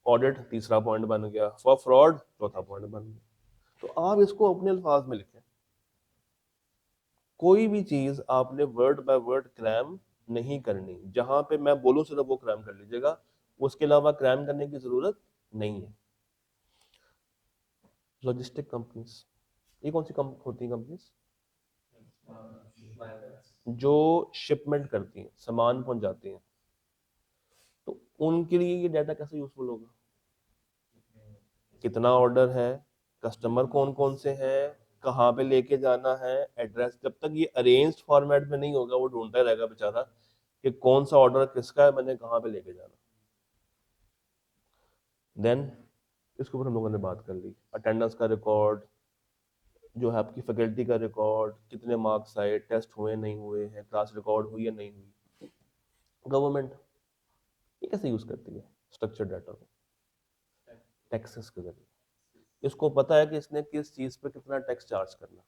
ऑडिट, तीसरा पॉइंट बन गया। फॉर फ्रॉड, चौथा पॉइंट बन गया। तो आप इसको अपने अल्फाज में लिखें। कोई भी चीज आपने वर्ड बाय वर्ड क्रैम नहीं करनी, जहां पे मैं बोलूं सिर्फ वो क्रैम कर लीजिएगा, उसके अलावा क्रैम करने की जरूरत नहीं है। लॉजिस्टिक कंपनीज, ये कौन सी होती है कंपनीज? जो शिपमेंट करती हैं, सामान पहुंचाती हैं, तो उनके लिए ये डाटा कैसे यूजफुल होगा? कितना ऑर्डर है, कस्टमर कौन कौन से हैं, कहाँ पे लेके जाना है, एड्रेस। जब तक ये अरेंज्ड फॉर्मेट में नहीं होगा, वो ढूंढता रहेगा बेचारा कि कौन सा ऑर्डर किसका है, मैंने कहाँ पे लेके जाना। देन इसके ऊपर हम लोगों ने बात कर ली, अटेंडेंस का रिकॉर्ड, जो है आपकी फैकल्टी का रिकॉर्ड, कितने मार्क्स आए, टेस्ट हुए नहीं हुए हैं, क्लास रिकॉर्ड हुई या नहीं हुई। गवर्नमेंट ये कैसे यूज करती है स्ट्रक्चर्ड डाटा को? टैक्सेस के जरिए। इसको पता है कि इसने किस चीज पे कितना टैक्स चार्ज करना,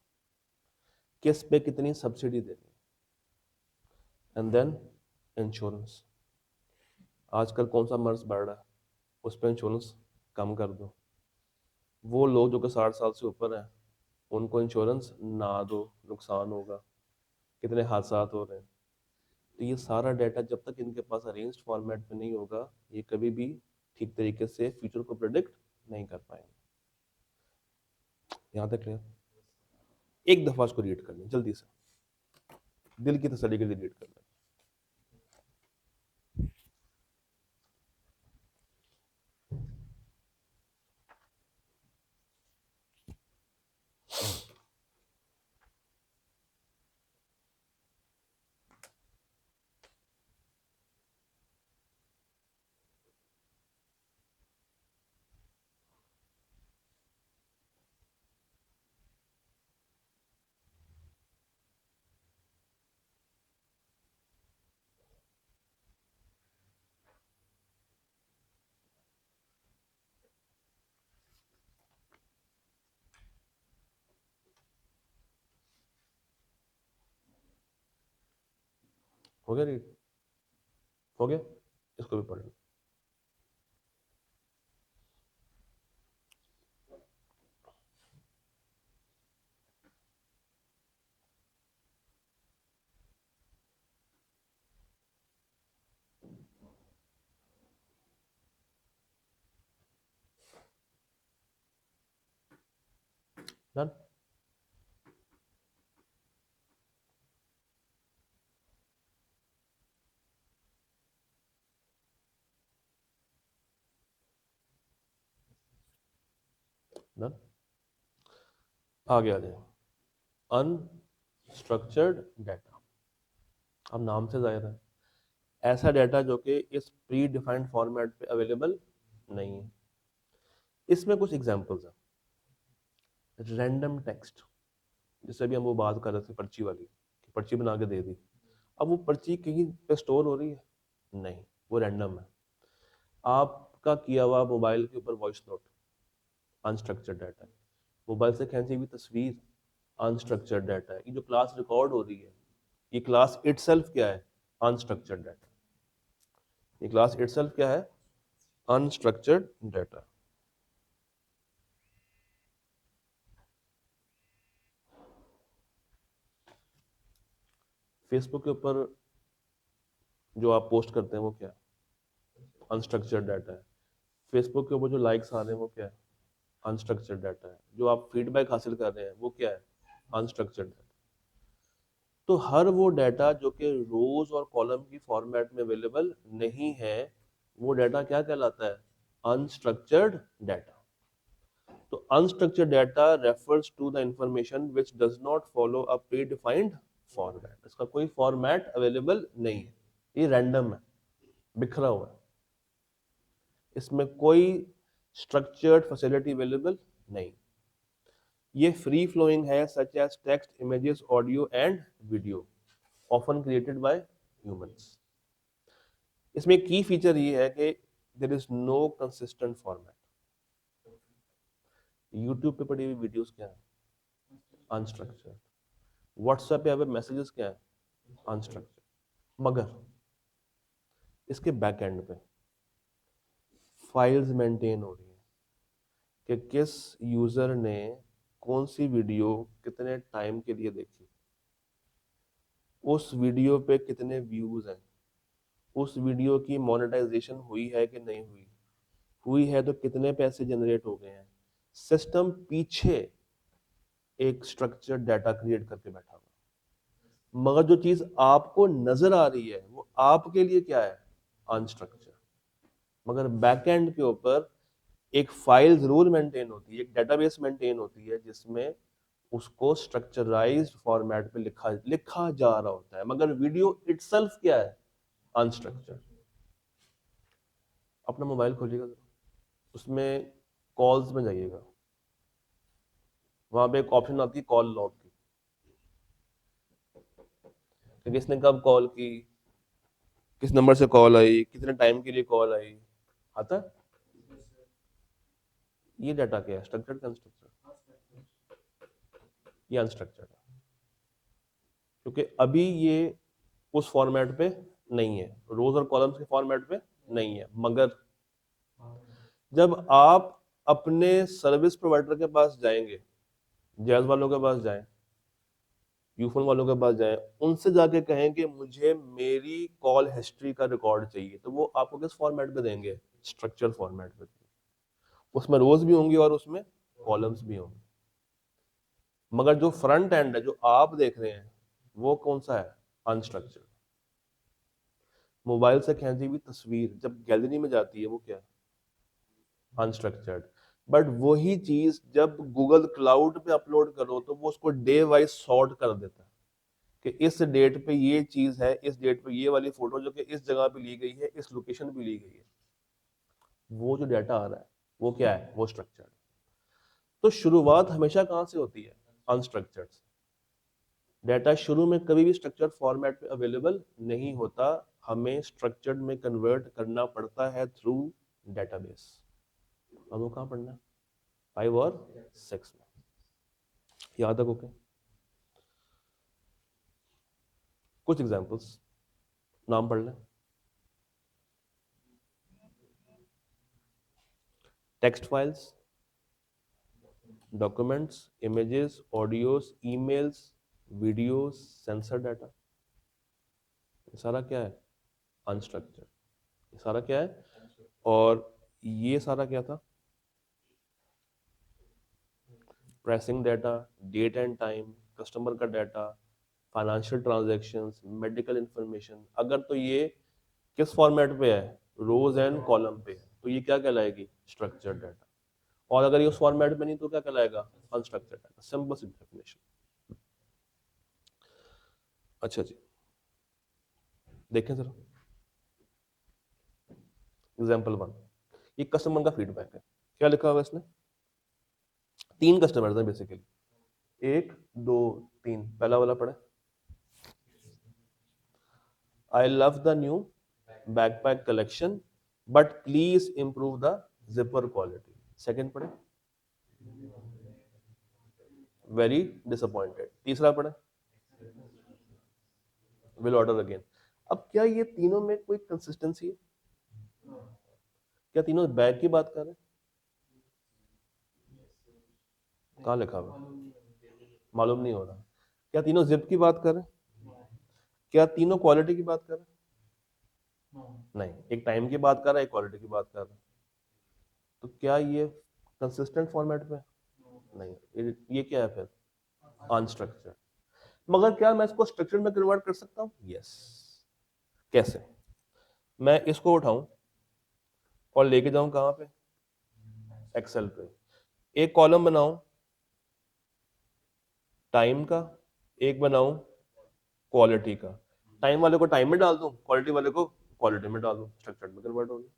किस पे कितनी सब्सिडी देनी। एंड देन इंश्योरेंस, आजकल कौन सा मर्ज बढ़ रहा है, उस पर इंश्योरेंस कम कर दो। वो लोग जो कि 60 साल से ऊपर हैं, उनको इंश्योरेंस ना दो, नुकसान होगा, कितने हादसा हो रहे हैं। तो ये सारा डाटा जब तक इनके पास अरेंज्ड फॉर्मेट में नहीं होगा, ये कभी भी ठीक तरीके से फ्यूचर को प्रिडिक्ट नहीं कर पाएंगे। यहाँ तक क्लियर? एक दफा उसको रीड कर लें जल्दी से, दिल की तसल्ली के लिए रीड कर लें। हो गया रीड? हो गया? इसको भी पढ़ लो। डन? डन? आगे आ जाए। अनस्ट्रक्चर्ड डाटा, अब नाम से जाहिर है, ऐसा डाटा जो कि इस प्री डिफाइंड फॉर्मेट पे अवेलेबल नहीं है। इसमें कुछ एग्जांपल्स हैं। रैंडम टेक्स्ट, जैसे अभी हम वो बात कर रहे थे पर्ची वाली, कि पर्ची बना के दे दी। अब वो पर्ची कहीं पे स्टोर हो रही है? नहीं, वो रैंडम है। आपका किया हुआ मोबाइल के ऊपर वॉइस नोट, अनस्ट्रक्चर्ड डाटा है। मोबाइल से खींची हुई तस्वीर, अनस्ट्रक्चर्ड डाटा है। ये जो क्लास रिकॉर्ड हो रही है, ये क्लास इटसेल्फ क्या है? Unstructured data. ये क्लास इटसेल्फ क्या है? Unstructured data. फेसबुक के ऊपर जो आप पोस्ट करते हैं वो क्या है? अनस्ट्रक्चर्ड डाटा है। फेसबुक के ऊपर जो लाइक्स आ रहे हैं वो क्या है? अनस्ट्रक्चर्ड डाटा है। जो आप फीडबैक हासिल कर रहे हैं वो क्या है? Unstructured data. तो हर वो डाटा जो कि रोज और कॉलम की फॉर्मेट में अवेलेबल नहीं है, वो डाटा क्या कहलाता है? Unstructured data. तो unstructured data refers to the information which does not follow a predefined format. इसका कोई फॉर्मेट अवेलेबल नहीं है, ये रैंडम है, बिखरा हुआ है। इसमें कोई स्ट्रक्चर्ड फैसिलिटी अवेलेबल नहीं। ये फ्री फ्लोइंग है, such as text, images, audio and video, often created by humans. इसमें की फीचर ये है कि there is no consistent format. YouTube पे पड़ी हुई वीडियोस क्या है? अनस्ट्रक्चर्ड। व्हाट्सएप पे अब मैसेजेस क्या है? अनस्ट्रक्चर्ड। मगर इसके बैक एंड पे फाइल्स मेंटेन हो रही है कि किस यूजर ने कौन सी वीडियो कितने टाइम के लिए देखी, उस वीडियो पे कितने व्यूज हैं, उस वीडियो की मोनेटाइजेशन हुई है कि नहीं हुई, हुई है तो कितने पैसे जनरेट हो गए हैं। सिस्टम पीछे एक स्ट्रक्चर्ड डाटा क्रिएट करके बैठा हुआ, मगर जो चीज आपको नजर आ रही है वो आपके लिए क्या है? अनस्ट्रक्चर्ड। मगर बैकएंड के ऊपर एक फाइल जरूर मेंटेन होती है, एक डेटाबेस मेंटेन होती है जिसमें उसको स्ट्रक्चराइज्ड फॉर्मेट पे लिखा लिखा जा रहा होता है, मगर वीडियो इटसेल्फ क्या है? अनस्ट्रक्चर्ड। अपना मोबाइल खोलिएगा जरा, उसमें कॉल्स में जाइएगा, वहां पे एक ऑप्शन आती है कॉल लॉग की, कि किसने कब कॉल की, किस नंबर से कॉल आई, कितने टाइम के लिए कॉल आई, आता है। ये डाटा क्या है? स्ट्रक्चर्ड का अनस्ट्रक्चर्ड? ये अनस्ट्रक्चर्ड है, क्योंकि अभी ये उस फॉर्मेट पे नहीं है, रोज और कॉलम्स के फॉर्मेट पे नहीं है। मगर जब आप अपने सर्विस प्रोवाइडर के पास जाएंगे, जैज वालों के पास जाएं, यूफोन वालों के पास जाएं, उनसे जाके कहें कि मुझे मेरी कॉल हिस्ट्री का रिकॉर्ड चाहिए, तो वो आपको किस फॉर्मेट पे देंगे? स्ट्रक्चर फॉर्मेट पे। उसमें रोज भी होंगी और उसमें कॉलम्स भी होंगे। मगर जो फ्रंट एंड है, जो आप देख रहे हैं, वो कौन सा है? अनस्ट्रक्चर्ड। मोबाइल से खींची हुई तस्वीर जब गैलरी में जाती है वो क्या है? अनस्ट्रक्चर्ड। बट वही चीज जब गूगल क्लाउड पे अपलोड करो तो वो उसको डे वाइज सॉर्ट कर देता है कि इस डेट पे ये चीज है, इस डेट पे ये वाली फोटो जो कि इस जगह पे ली गई है, इस लोकेशन पे ली गई है। वो जो डाटा आ रहा है वो क्या है? वो स्ट्रक्चर्ड। तो शुरुआत हमेशा कहां से होती है? अनस्ट्रक्चर्ड। डाटा शुरू में कभी भी स्ट्रक्चर्ड फॉर्मेट में अवेलेबल नहीं होता, हमें स्ट्रक्चर्ड में कन्वर्ट करना पड़ता है थ्रू डेटाबेस। अब वो कहाँ पढ़ना है? 5 और 6 में। यहाँ तक ओके? कुछ एग्जांपल्स नाम पढ़ लें। Text files, documents, images, audios, emails, videos, sensor data. ये सारा क्या है? अनस्ट्रक्चर्ड। ये सारा क्या है? और ये सारा क्या था? Pressing data, date and time, customer का data, financial transactions, medical information. अगर तो ये किस फॉर्मेट पे है? रोज एंड कॉलम पे है, तो ये क्या कहलाएगी? Structured data. और अगर ये उस फॉर्मेट में नहीं तो क्या कहलाएगा? Unstructured data. सिंपल सी डेफिनेशन। अच्छा जी, देखें जरा एग्जांपल 1। ये कस्टमर का फीडबैक है। क्या लिखा हुआ है इसने? 3 कस्टमर्स हैं बेसिकली, 1 2 3। पहला वाला पढ़े, I love the new backpack collection but please improve the zipper quality. Second पढ़े, वेरी डिसअपॉइंटेड। तीसरा पढ़े, विल ऑर्डर अगेन। अब क्या ये तीनों में कोई कंसिस्टेंसी है? क्या तीनों बैग की बात कर रहे हैं? कहाँ लिखा हुआ? मालूम नहीं हो रहा। क्या तीनों जिप की बात कर रहे हैं? क्या तीनों क्वालिटी की बात कर रहे हैं? नहीं, एक टाइम की बात कर रहा है, एक क्वालिटी की बात कर रहा है। तो क्या ये कंसिस्टेंट फॉर्मेट पे? नहीं। ये क्या है फिर? अनस्ट्रक्चर्ड। मगर क्या मैं इसको स्ट्रक्चर में कन्वर्ट कर सकता हूँ? यस। कैसे? मैं इसको उठाऊं और लेके जाऊं कहां पे? एक्सेल पे। एक कॉलम बनाऊं टाइम का, एक बनाऊं क्वालिटी का। टाइम वाले को टाइम में डाल दूं, क्वालिटी वाले को क्वालिटी में डाल दूं, स्ट्रक्चर में कन्वर्ट हो गया।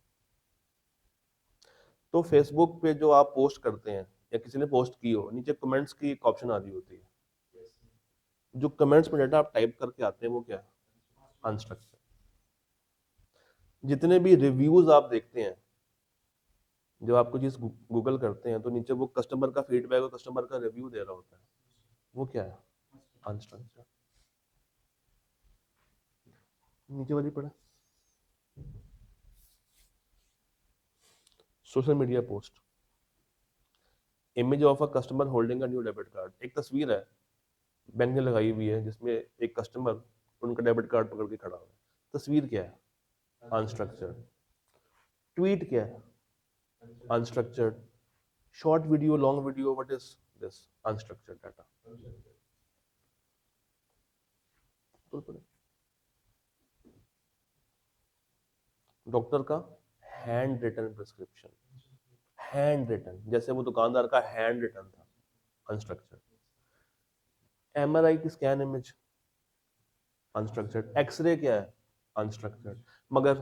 तो फेसबुक पे जो आप पोस्ट करते हैं या किसी ने पोस्ट की हो, नीचे कमेंट्स की एक ऑप्शन आ रही होती है, जो कमेंट्स में डाटा आप टाइप करके आते हैं वो क्या है? अनस्ट्रक्चर्ड। जितने भी रिव्यूज आप देखते हैं, जब आप कोई चीज गूगल करते हैं तो नीचे वो कस्टमर का फीडबैक और कस्टमर का रिव्यू दे रहा होता है, वो क्या है? अनस्ट्रक्चर्ड। नीचे वाली पढ़े, social media post, image of a customer holding a new debit card. एक तस्वीर है, बैंक ने लगाई हुई है, जिसमें एक कस्टमर उनका डेबिट कार्ड पकड़ के खड़ा हुआ है। तस्वीर क्या है? अनस्ट्रक्चर्ड। ट्वीट क्या है? Unstructured. Short video, long video, what is this? Unstructured data. Doctor का handwritten prescription, handwritten, जैसे वो दुकानदार का हैंड रिटन था, अनस्ट्रक्चर्ड। एमआरआई की स्कैन इमेज, अनस्ट्रक्चर्ड। एक्सरे क्या है? अनस्ट्रक्चर्ड। मगर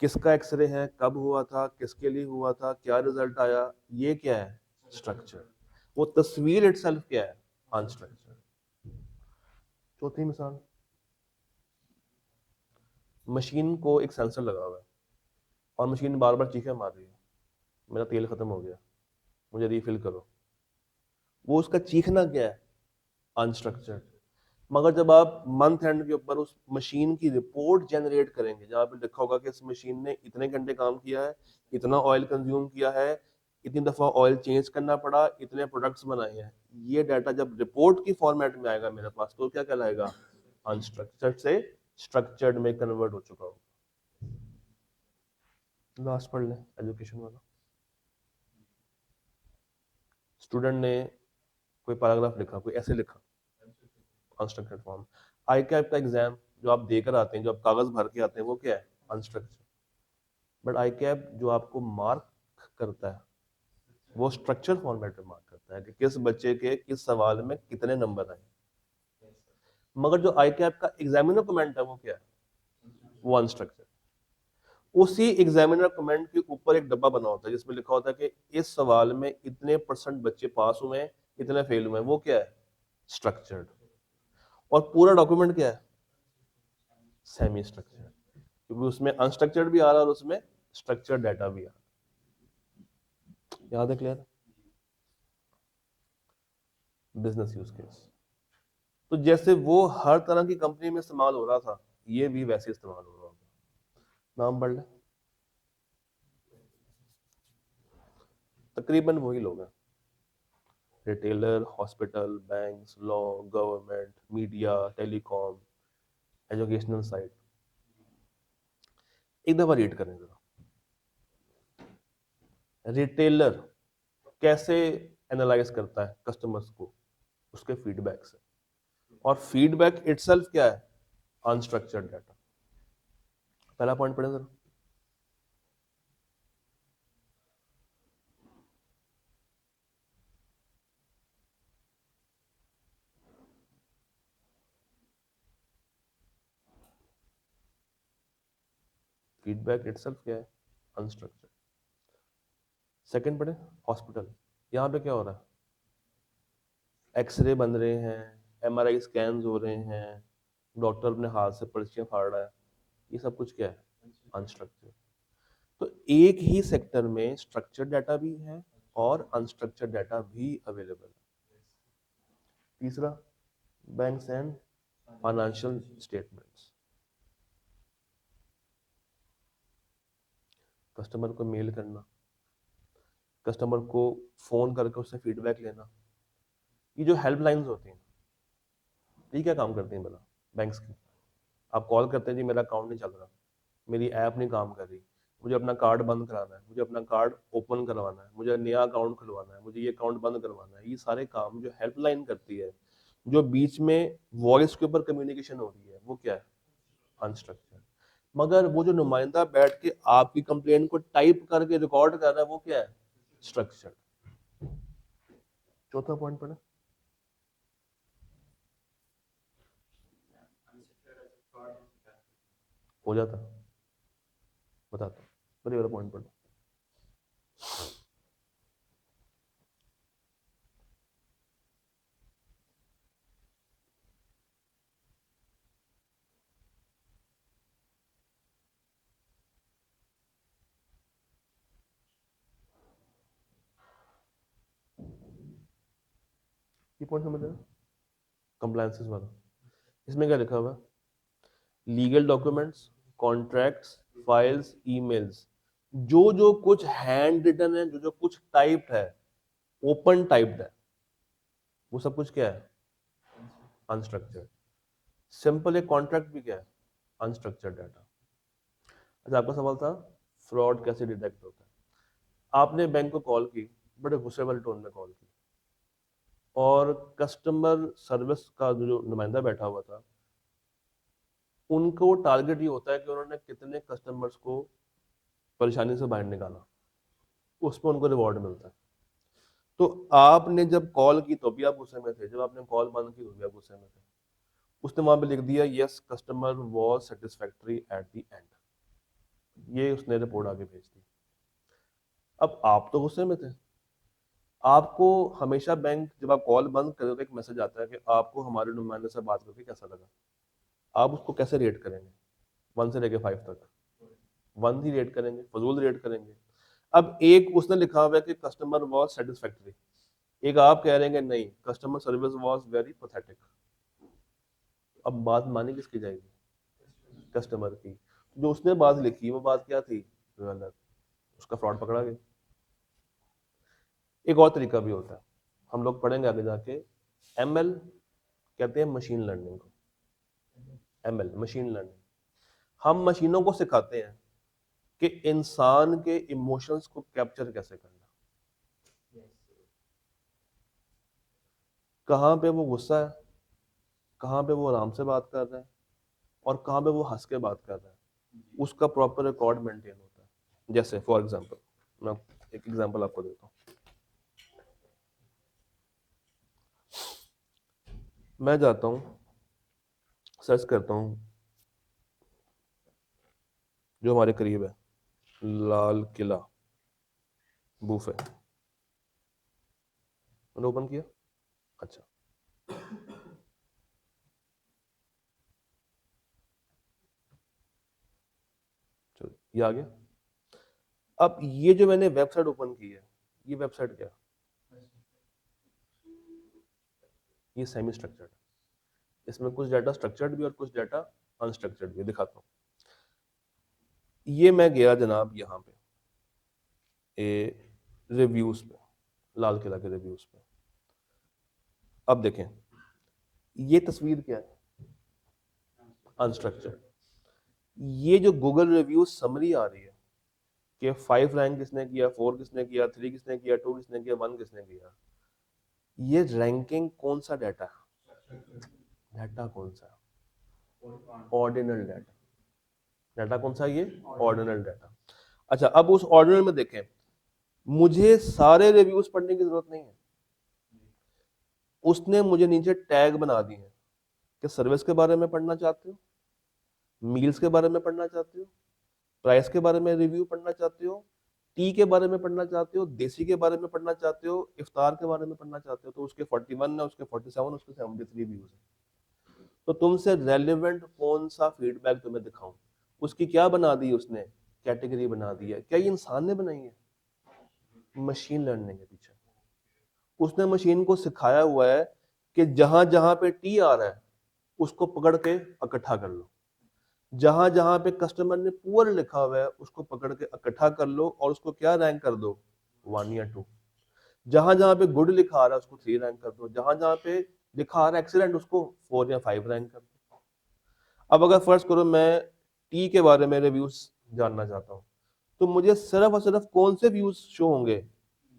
किसका एक्सरे है, कब हुआ था, किसके लिए हुआ था, क्या रिजल्ट आया, ये क्या है? स्ट्रक्चर। वो तस्वीर इटसेल्फ क्या है? अनस्ट्रक्चर्ड। चौथी मिसाल, मशीन को एक सेंसर लगा हुआ है और मशीन बार बार चीखें मार रही है, मेरा तेल खत्म हो गया, मुझे रिफिल करो। वो उसका चीखना क्या है? अनस्ट्रक्चर्ड। मगर जब आप मंथ एंड के ऊपर उस मशीन की रिपोर्ट जनरेट करेंगे, जहाँ पे लिखा होगा कि इस मशीन ने इतने घंटे काम किया है, इतना ऑयल कंज्यूम किया है, इतनी दफा ऑयल चेंज करना पड़ा, इतने प्रोडक्ट्स बनाए हैं, ये डाटा जब रिपोर्ट की फॉर्मेट में आएगा मेरे पास, तो क्या कहलाएगा? अनस्ट्रक्चर्ड से स्ट्रक्चर्ड में कन्वर्ट हो चुका हो। लास्ट पढ़ ले, एजुकेशन वाला। स्टूडेंट ने कोई पैराग्राफ लिखा, कोई ऐसे लिखा, अनस्ट्रक्चर्ड फॉर्म। आई कैप का एग्जाम जो आप देकर आते हैं, जो आप कागज भर के आते हैं, वो क्या है? अनस्ट्रक्चर्ड। बट आई कैप जो आपको मार्क करता है, वो स्ट्रक्चर फॉर्मेट में मार्क करता है कि किस बच्चे के किस सवाल में कितने नंबर आए। मगर जो आई कैप का एग्जामिनर कमेंट है, वो क्या है? वो अनस्ट्रक्चर्ड। उसी एग्जामिनर कमेंट के ऊपर एक डब्बा बना होता है जिसमें लिखा होता है कि इस सवाल में इतने परसेंट बच्चे पास हुए हैं, इतने फेल हुए हैं, वो क्या है? स्ट्रक्चर्ड। और पूरा डॉक्यूमेंट क्या है? सेमी स्ट्रक्चर्ड, क्योंकि उसमें अनस्ट्रक्चर्ड भी आ रहा है और उसमें स्ट्रक्चर्ड डाटा भी आ रहा है। याद है? क्लियर? Business use case. तो जैसे वो हर तरह की कंपनी में इस्तेमाल हो रहा था, ये भी वैसे इस्तेमाल हो रहा होगा। नाम बढ़ ले, तकरीबन वही लोग हैं। Retailer, hospital, banks, law, government, media, telecom, educational site. एक दफा रीड करें जरा। रिटेलर कैसे एनालाइज करता है कस्टमर्स को? उसके फीडबैक से। और फीडबैक इटसेल्फ क्या है? Unstructured data. पहला पॉइंट पढ़े जरा। फीडबैक इटसेल्फ क्या है? अनस्ट्रक्चर्ड। सेकंड पढ़े, हॉस्पिटल। यहाँ पे क्या हो रहा है? एक्सरे बन रहे हैं, एमआरआई स्कैन हो रहे हैं, डॉक्टर अपने हाथ से पर्चियां फाड़ रहा है, ये सब कुछ क्या है? अनस्ट्रक्चर्ड। तो एक ही सेक्टर में स्ट्रक्चर्ड डाटा भी है और अनस्ट्रक्चर्ड डाटा भी अवेलेबल है। तीसरा, banks and financial statements. Customer को मेल करना, कस्टमर को फोन करके उससे फीडबैक लेना, ये जो हेल्पलाइंस होती हैं, ये क्या काम करती हैं भला? बैंक्स की। आप कॉल करते हैं, जी मेरा अकाउंट नहीं चल रहा, मेरी ऐप नहीं काम कर रही, मुझे अपना कार्ड बंद कराना है, मुझे अपना कार्ड ओपन करवाना है, मुझे नया अकाउंट खुलवाना है, मुझे ये अकाउंट बंद करवाना है। ये सारे काम जो हेल्पलाइन करती है, जो बीच में वॉइस के ऊपर कम्युनिकेशन हो रही है, वो क्या है? अनस्ट्रक्चर्ड। मगर वो जो नुमाइंदा बैठ के आपकी कंप्लेन को टाइप करके रिकॉर्ड कर रहा है, वो क्या है? स्ट्रक्चर्ड। चौथा पॉइंट पढ़े। हो जाता, बताता, बड़े वाला पॉइंट पढ़ो। की पॉइंट समझ रहे हैं? कंप्लायंसेस वाला, इसमें क्या लिखा हुआ है? Legal documents, contracts, files, emails, जो जो कुछ हैंड रिटन है, जो जो कुछ टाइप्ड है, ओपन टाइप्ड है, वो सब कुछ क्या है? अनस्ट्रक्चर्ड। सिंपल एक कॉन्ट्रैक्ट भी क्या है? Unstructured data. अच्छा, आपका सवाल था फ्रॉड कैसे डिटेक्ट होता है। आपने बैंक को कॉल की, बड़े गुस्से वाले टोन में कॉल की, और कस्टमर सर्विस का जो नुमाइंदा बैठा हुआ था, उनको टारगेट ये होता है कि उन्होंने कितने कस्टमर्स को परेशानी से बाहर निकाला, उस पर उनको रिवॉर्ड मिलता है। तो आपने जब कॉल की तो भी आप गुस्से में थे, जब आपने कॉल बंद की तो भी आप गुस्से में थे। उसने वहां पे लिख दिया yes customer was satisfactory at the end, ये उसने रिपोर्ट आगे भेज दी। अब आप तो गुस्से में थे। आपको हमेशा बैंक, जब आप कॉल बंद करोगे, एक मैसेज आता है कि आपको हमारे नुमाइंदे से बात करके कैसा लगा। आप उसको कैसे रेट करेंगे? 1 से लेके 5 तक 1 ही रेट करेंगे, फजूल रेट करेंगे। अब एक उसने लिखा हुआ है कि कस्टमर वाज सेटिस्फैक्टरी, एक आप कह रहे हैं कि नहीं customer service was very pathetic. अब बात मानी किसकी जाएगी? कस्टमर की। जो उसने बात लिखी वो बात क्या थी? गलत, उसका फ्रॉड पकड़ा गया। एक और तरीका भी होता है, हम लोग पढ़ेंगे आगे जाके, एमएल कहते हैं मशीन लर्निंग को। एमएल मशीन लर्निंग, हम मशीनों को सिखाते हैं कि इंसान के इमोशंस को कैप्चर कैसे करना, कहाँ पे वो गुस्सा है, कहाँ पे वो आराम से बात कर रहा है, और कहाँ पे वो हंस के बात कर रहा है, उसका प्रॉपर रिकॉर्ड मेंटेन होता है। जैसे फॉर एग्जांपल, मैं एक एग्जांपल आपको देता हूँ। मैं जाता हूँ, सर्च करता हूँ, जो हमारे करीब है, लाल किला बूफे, मैंने ओपन किया। अच्छा, चलो ये आ गया। अब ये जो मैंने वेबसाइट ओपन की है, ये वेबसाइट क्या? ये सेमी स्ट्रक्चर्ड, इसमें कुछ डाटा स्ट्रक्चर्ड भी और कुछ डाटा अनस्ट्रक्चर्ड भी, दिखाता हूँ। ये मैं गया जनाब यहाँ पे रिव्यूज पे, लाल किला के रिव्यूज पे। अब देखें ये तस्वीर क्या है? अनस्ट्रक्चर्ड। ये जो गूगल रिव्यू समरी आ रही है कि 5 रैंक किसने किया, 4 किसने किया, 3 किसने किया, 2 किसने किया, 1 किसने किया, ये रैंकिंग कौन सा डाटा है? डाटा कौन सा? Ordinal data. डाटा कौन सा? ये ऑर्डिनल डाटा। अच्छा, अब उस ऑर्डिनल में देखें, मुझे सारे रिव्यूज पढ़ने की जरूरत नहीं है। उसने मुझे नीचे टैग बना दिए हैं कि सर्विस के बारे में पढ़ना चाहते हो, मील्स के बारे में पढ़ना चाहते हो, प्राइस के बारे में रिव्यू पढ़ना चाहते हो, टी के बारे में पढ़ना चाहते हो, देसी के बारे में पढ़ना चाहते हो, इफ्तार के बारे में पढ़ना चाहते हो, तो उसके 41 है, उसके 47, उसके 73 व्यूज है। तो तुमसे रेलिवेंट कौन सा फीडबैक तुम्हें दिखाऊं? उसकी क्या बना दी उसने? कैटेगरी बना दी है। क्या ये इंसान ने बनाई है? मशीन लर्निंग है पीछे। उसने मशीन को सिखाया हुआ है कि जहां जहां पे टी आ रहा है उसको पकड़ के इकट्ठा कर लो, जहां जहां पे कस्टमर ने पुअर लिखा हुआ है उसको पकड़ के इकट्ठा कर लो और उसको क्या रैंक कर दो? 1 या 2। जहां जहां पे गुड लिखा आ रहा है उसको 3 रैंक कर दो, जहां जहां पे लिखा आ रहा है एक्सीलेंट उसको 4 या 5 रैंक कर दो। अब अगर फर्ज करो मैं टी के बारे में रिव्यूज जानना चाहता हूँ, तो मुझे सिर्फ और सिर्फ कौन से व्यूज शो होंगे?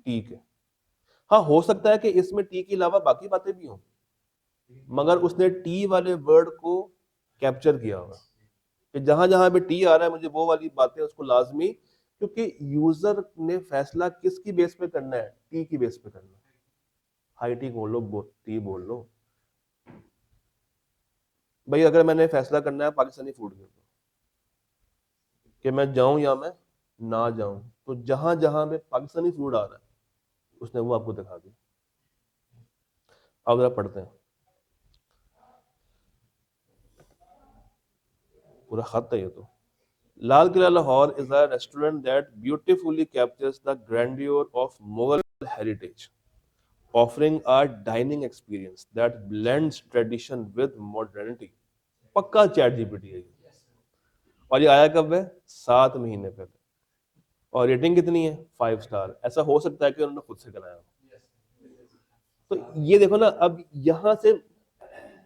टी के। हाँ, हो सकता है कि इसमें टी के अलावा बाकी बातें भी हों, मगर उसने टी वाले वर्ड को कैप्चर किया होगा कि जहां जहां पे टी आ रहा है मुझे वो वाली बातें उसको लाजमी, क्योंकि यूजर ने फैसला किसकी बेस पे करना है? टी की बेस पे करना है। हाई टी बोल लो, टी बोल लो, भाई अगर मैंने फैसला करना है पाकिस्तानी फूड के ऊपर कि मैं जाऊं या मैं ना जाऊं, तो जहां जहां पे पाकिस्तानी फूड आ रहा है उसने वो आपको दिखा दिया। अब जरा पढ़ते हैं, पूरा खत है ये तो। Lal Qila Lahore is a restaurant that beautifully captures the grandeur of Mughal heritage, offering a dining experience that blends tradition with modernity. पक्का चैट जीपीटी है ये। और ये आया कब है? 7 महीने पहले। और रेटिंग कितनी है? 5 स्टार। ऐसा हो सकता है कि उन्होंने खुद से कराया हो। तो ये देखो ना, अब यहां से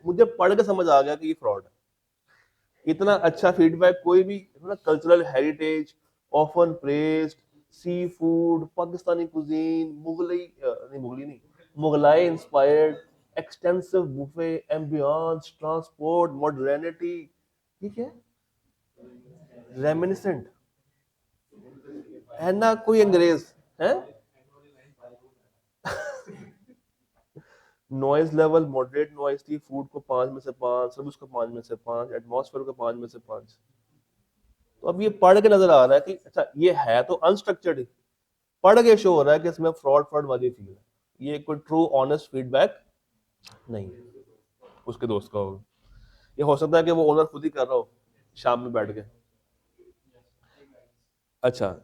मुझे पढ़ के समझ आ गया कि ये फ्रॉड है। इतना अच्छा फीडबैक कोई भी, ना cultural heritage, often praised, sea food, Pakistani cuisine, मुगली नहीं, Mughlai inspired, extensive buffet, ambience, transport, modernity, ठीक है, रेमिनिसेंट, है ना कोई अंग्रेज है। नॉइज लेवल मॉडरेट नॉइज थी, फूड को 5 में से 5, सर्विस को 5 में से 5, एटमॉस्फेयर को 5 में से 5। तो अब ये पढ़ के नजर आ रहा है कि अच्छा ये है तो अनस्ट्रक्चर्ड ही, पढ़ के शो हो रहा है कि इसमें फ्रॉड फ्रॉड वाली फील है। ये कोई ट्रू ऑनेस्ट फीडबैक नहीं है, उसके दोस्त का होगा। ये हो सकता है कि वो ओनर खुद ही कर रहा हो शाम में बैठ के। अच्छा,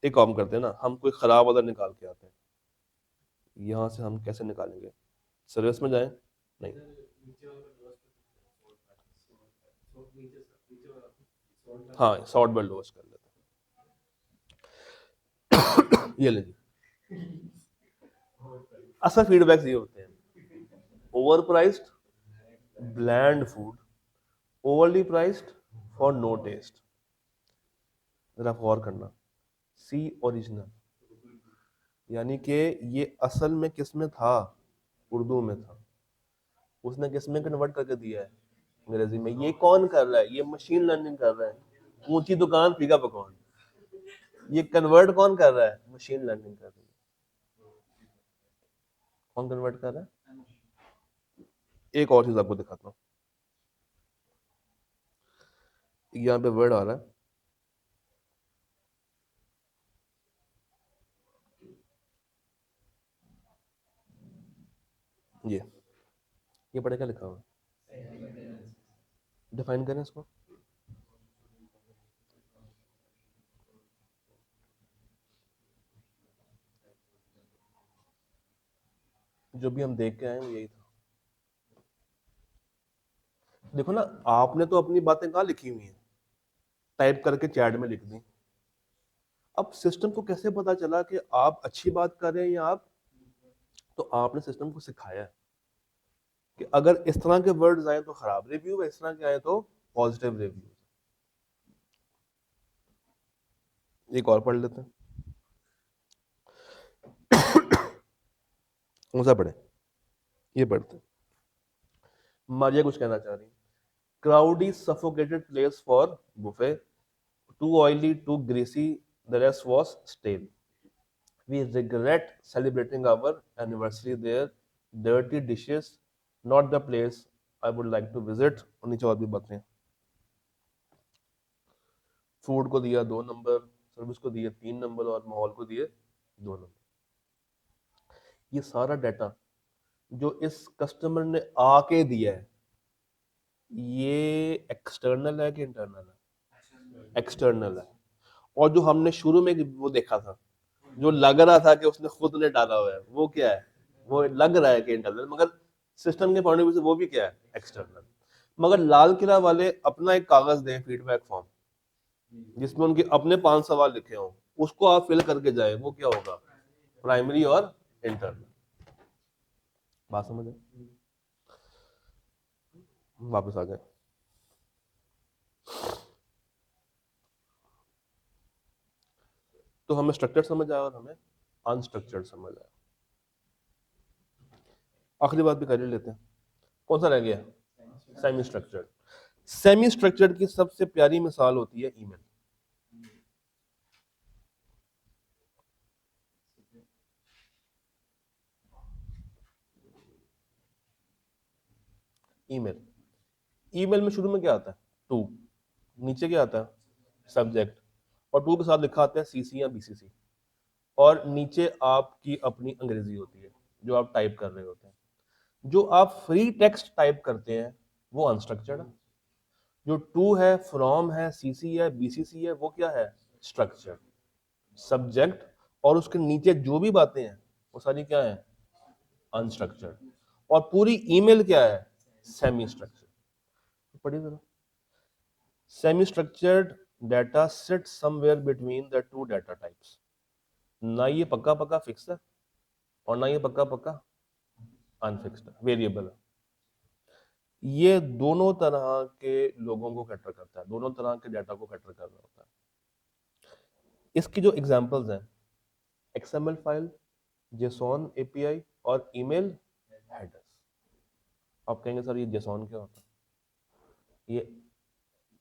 एक काम करते हैं ना, हम कोई खराब ऑर्डर निकाल के आते हैं। यहाँ से हम कैसे निकालेंगे? सर्विस में जाएं? नहीं, हाँ सॉर्ट बाय लोएस्ट कर लेते हैं। ये ले जी, असल फीडबैक्स ये होते हैं: overpriced, bland food, overly priced, for no taste. जरा गौर करना, सी ओरिजिनल, यानी कि ये असल में किस में था? उर्दू में था, उसने किस में कन्वर्ट करके दिया है? अंग्रेजी में। ये कौन कर रहा है? ये मशीन लर्निंग कर रहा है। ऊंची दुकान फीका पकवान, ये कन्वर्ट कौन कर रहा है? मशीन लर्निंग कर रही है। कौन कन्वर्ट कर रहा है? एक और चीज आपको दिखाता हूँ, यहाँ पे वर्ड आ रहा है, ये पढ़े क्या लिखा हुआ है? डिफाइन करें इसको। जो भी हम देख के आए वो यही था। देखो ना, आपने तो अपनी बातें कहाँ लिखी हुई हैं, टाइप करके चैट में लिख दी। अब सिस्टम को कैसे पता चला कि आप अच्छी बात कर रहे हैं या आप, तो आपने सिस्टम को सिखाया है कि अगर इस तरह के वर्ड्स आए तो खराब रिव्यू है, इस तरह के आए तो पॉजिटिव रिव्यू। एक और पढ़ लेते हैं। कौन सा पढ़े? ये पढ़ते हैं। मारिया कुछ कहना चाह रही है। Crowdy suffocated place for buffet, too oily, too greasy, the rest was stale. We regret celebrating our anniversary there. Dirty dishes, not the place I would like to visit. और नीचे और भी बातें। फूड को दिया 2 नंबर, सर्विस को दिए 3 number और माहौल को दिए 2 नंबर। ये सारा डाटा जो इस कस्टमर ने आके दिया है, ये एक्सटर्नल है कि इंटरनल है? एक्सटर्नल है। और जो हमने शुरू में वो देखा था, जो लग रहा था कि उसने खुद ने डाला हुआ है, वो क्या है? वो लग रहा है कि इंटरनल, मगर सिस्टम के पॉइंट ऑफ व्यू से वो भी क्या है? एक्सटर्नल। मगर लाल किला वाले अपना एक कागज दें, फीडबैक फॉर्म, जिसमें उनके अपने 5 सवाल लिखे हों, उसको आप फिल करके जाए, वो क्या होगा? प्राइमरी और इंटरनल। बात समझ आए? वापस आ जाए। तो हमें स्ट्रक्चर समझ आया और हमें अनस्ट्रक्चर्ड समझ आया। आखिरी बात भी कर ही लेते हैं। कौन सा रह गया? Semi structured. सेमी स्ट्रक्चर्ड की सबसे प्यारी मिसाल होती है ईमेल। ईमेल, ईमेल में शुरू में क्या आता है? टू, नीचे क्या आता है? सब्जेक्ट, और टू के साथ लिखा आता है सीसी या बीसीसी, और नीचे आपकी अपनी अंग्रेजी होती है जो आप टाइप कर रहे होते हैं। जो आप फ्री टेक्स्ट टाइप करते हैं वो अनस्ट्रक्चर्ड है। जो टू है, फ्रॉम है, सीसी है, बीसीसी है, वो क्या है? स्ट्रक्चर्ड। सब्जेक्ट और उसके नीचे जो भी बातें हैं वो सारी क्या है? अनस्ट्रक्चर्ड, और पूरी ईमेल क्या है, सेमी स्ट्रक्चर्ड। पढ़िए जरा, semi structured data sit somewhere between the two data types. ना ये पक्का पक्का फिक्स है और ना ये पक्का पक्का अनफिक्स्ड वेरिएबल है। ये दोनों तरह के लोगों को कैटर करता है, दोनों तरह के डाटा को कैटर कर रहा होता है। इसकी जो एग्जांपल्स हैं, XML फाइल, JSON API और ईमेल हेडर्स। आप कहेंगे सर ये JSON क्या होता है,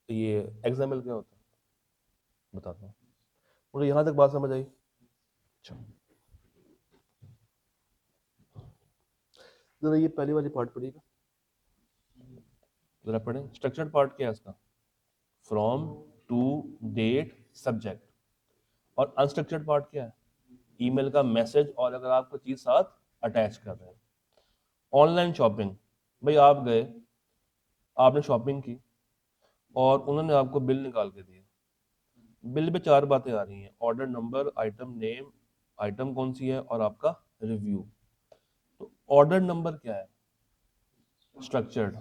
ये XML क्या होता है, बताता हूँ। मुझे यहां तक बात समझ आई? अच्छा, जरा ये पहली वाली पार्ट पढ़िएगा, जरा पढ़ें। स्ट्रक्चर्ड पार्ट क्या है इसका, फ्रॉम, टू, डेट, सब्जेक्ट। और अनस्ट्रक्चर्ड पार्ट क्या है, ईमेल का मैसेज और अगर आप कोई चीज साथ अटैच कर रहे हैं। ऑनलाइन शॉपिंग, भाई आप गए, आपने शॉपिंग की और उन्होंने आपको बिल निकाल के दिया। बिल पे 4 बातें आ रही हैं, order number, item name, item कौन सी है और आपका रिव्यू। तो ऑर्डर नंबर क्या है, स्ट्रक्चर्ड।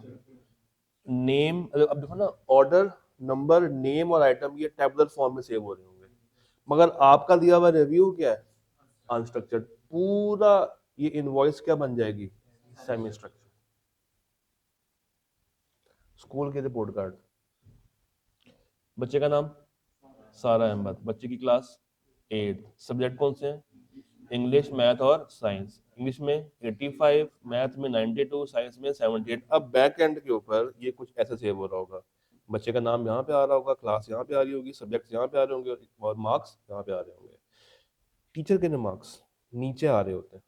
नेम, अब देखो ना, ऑर्डर नंबर, नेम और आइटम ये टेबुलर फॉर्म में सेव हो रहे होंगे, मगर आपका दिया हुआ रिव्यू क्या है, अनस्ट्रक्चर्ड। पूरा ये इनवॉइस क्या बन जाएगी, सेमी स्ट्रक्चर्ड। स्कूल के रिपोर्ट कार्ड, बच्चे का नाम सारा अहमद, बच्चे की क्लास 8, सब्जेक्ट कौन से हैं, इंग्लिश, मैथ और साइंस। इंग्लिश में 85, मैथ में 92, साइंस में 78। अब बैक एंड के ऊपर ये कुछ ऐसे सेव हो रहा होगा, बच्चे का नाम यहाँ पे आ रहा होगा, क्लास यहाँ पे आ रही होगी, सब्जेक्ट यहाँ पे आ रहे होंगे और मार्क्स यहाँ पे आ रहे होंगे। टीचर के मार्क्स नीचे आ रहे होते हैं।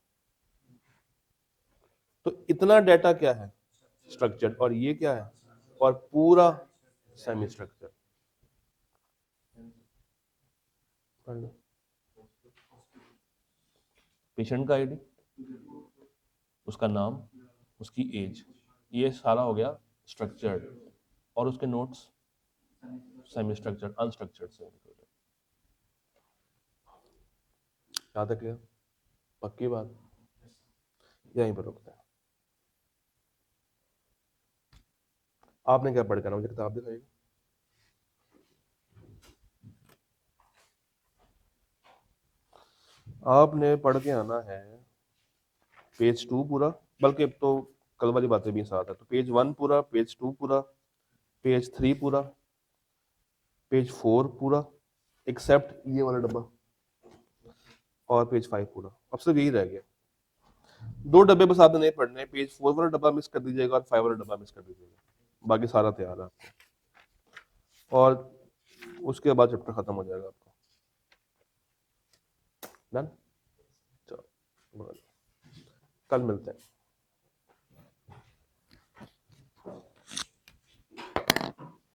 तो इतना डाटा क्या है, स्ट्रक्चर्ड, और ये क्या है, और पूरा सेमी स्ट्रक्चर्ड। पेशेंट का आईडी, उसका नाम, उसकी एज, ये सारा हो गया स्ट्रक्चर्ड, और उसके नोट्स सेमी स्ट्रक्चर्ड, अनस्ट्रक्चर्ड से included। यहाँ तक क्लियर, पक्की बात, यहीं पर रुकता है। आपने क्या पढ़ करना, मुझे किताब दिखाइए। आपने पढ़ के आना है पेज 2 पूरा, बल्कि अब तो कल वाली बातें भी साथ है, तो पेज 1 पूरा, पेज 2 पूरा, पेज 3 पूरा, पेज 4 पूरा एक्सेप्ट ये वाला डब्बा, और पेज 5 पूरा। अब सिर्फ यही रह गया, 2 डब्बे बस आपने नहीं पढ़ने, पेज 4 वाला डब्बा मिस कर दीजिएगा और 5 वाला डब्बा मिस कर दीजिएगा, बाकी सारा तैयार है आपको, और उसके बाद चैप्टर खत्म हो जाएगा आपका। डन, चलो कल मिलते हैं।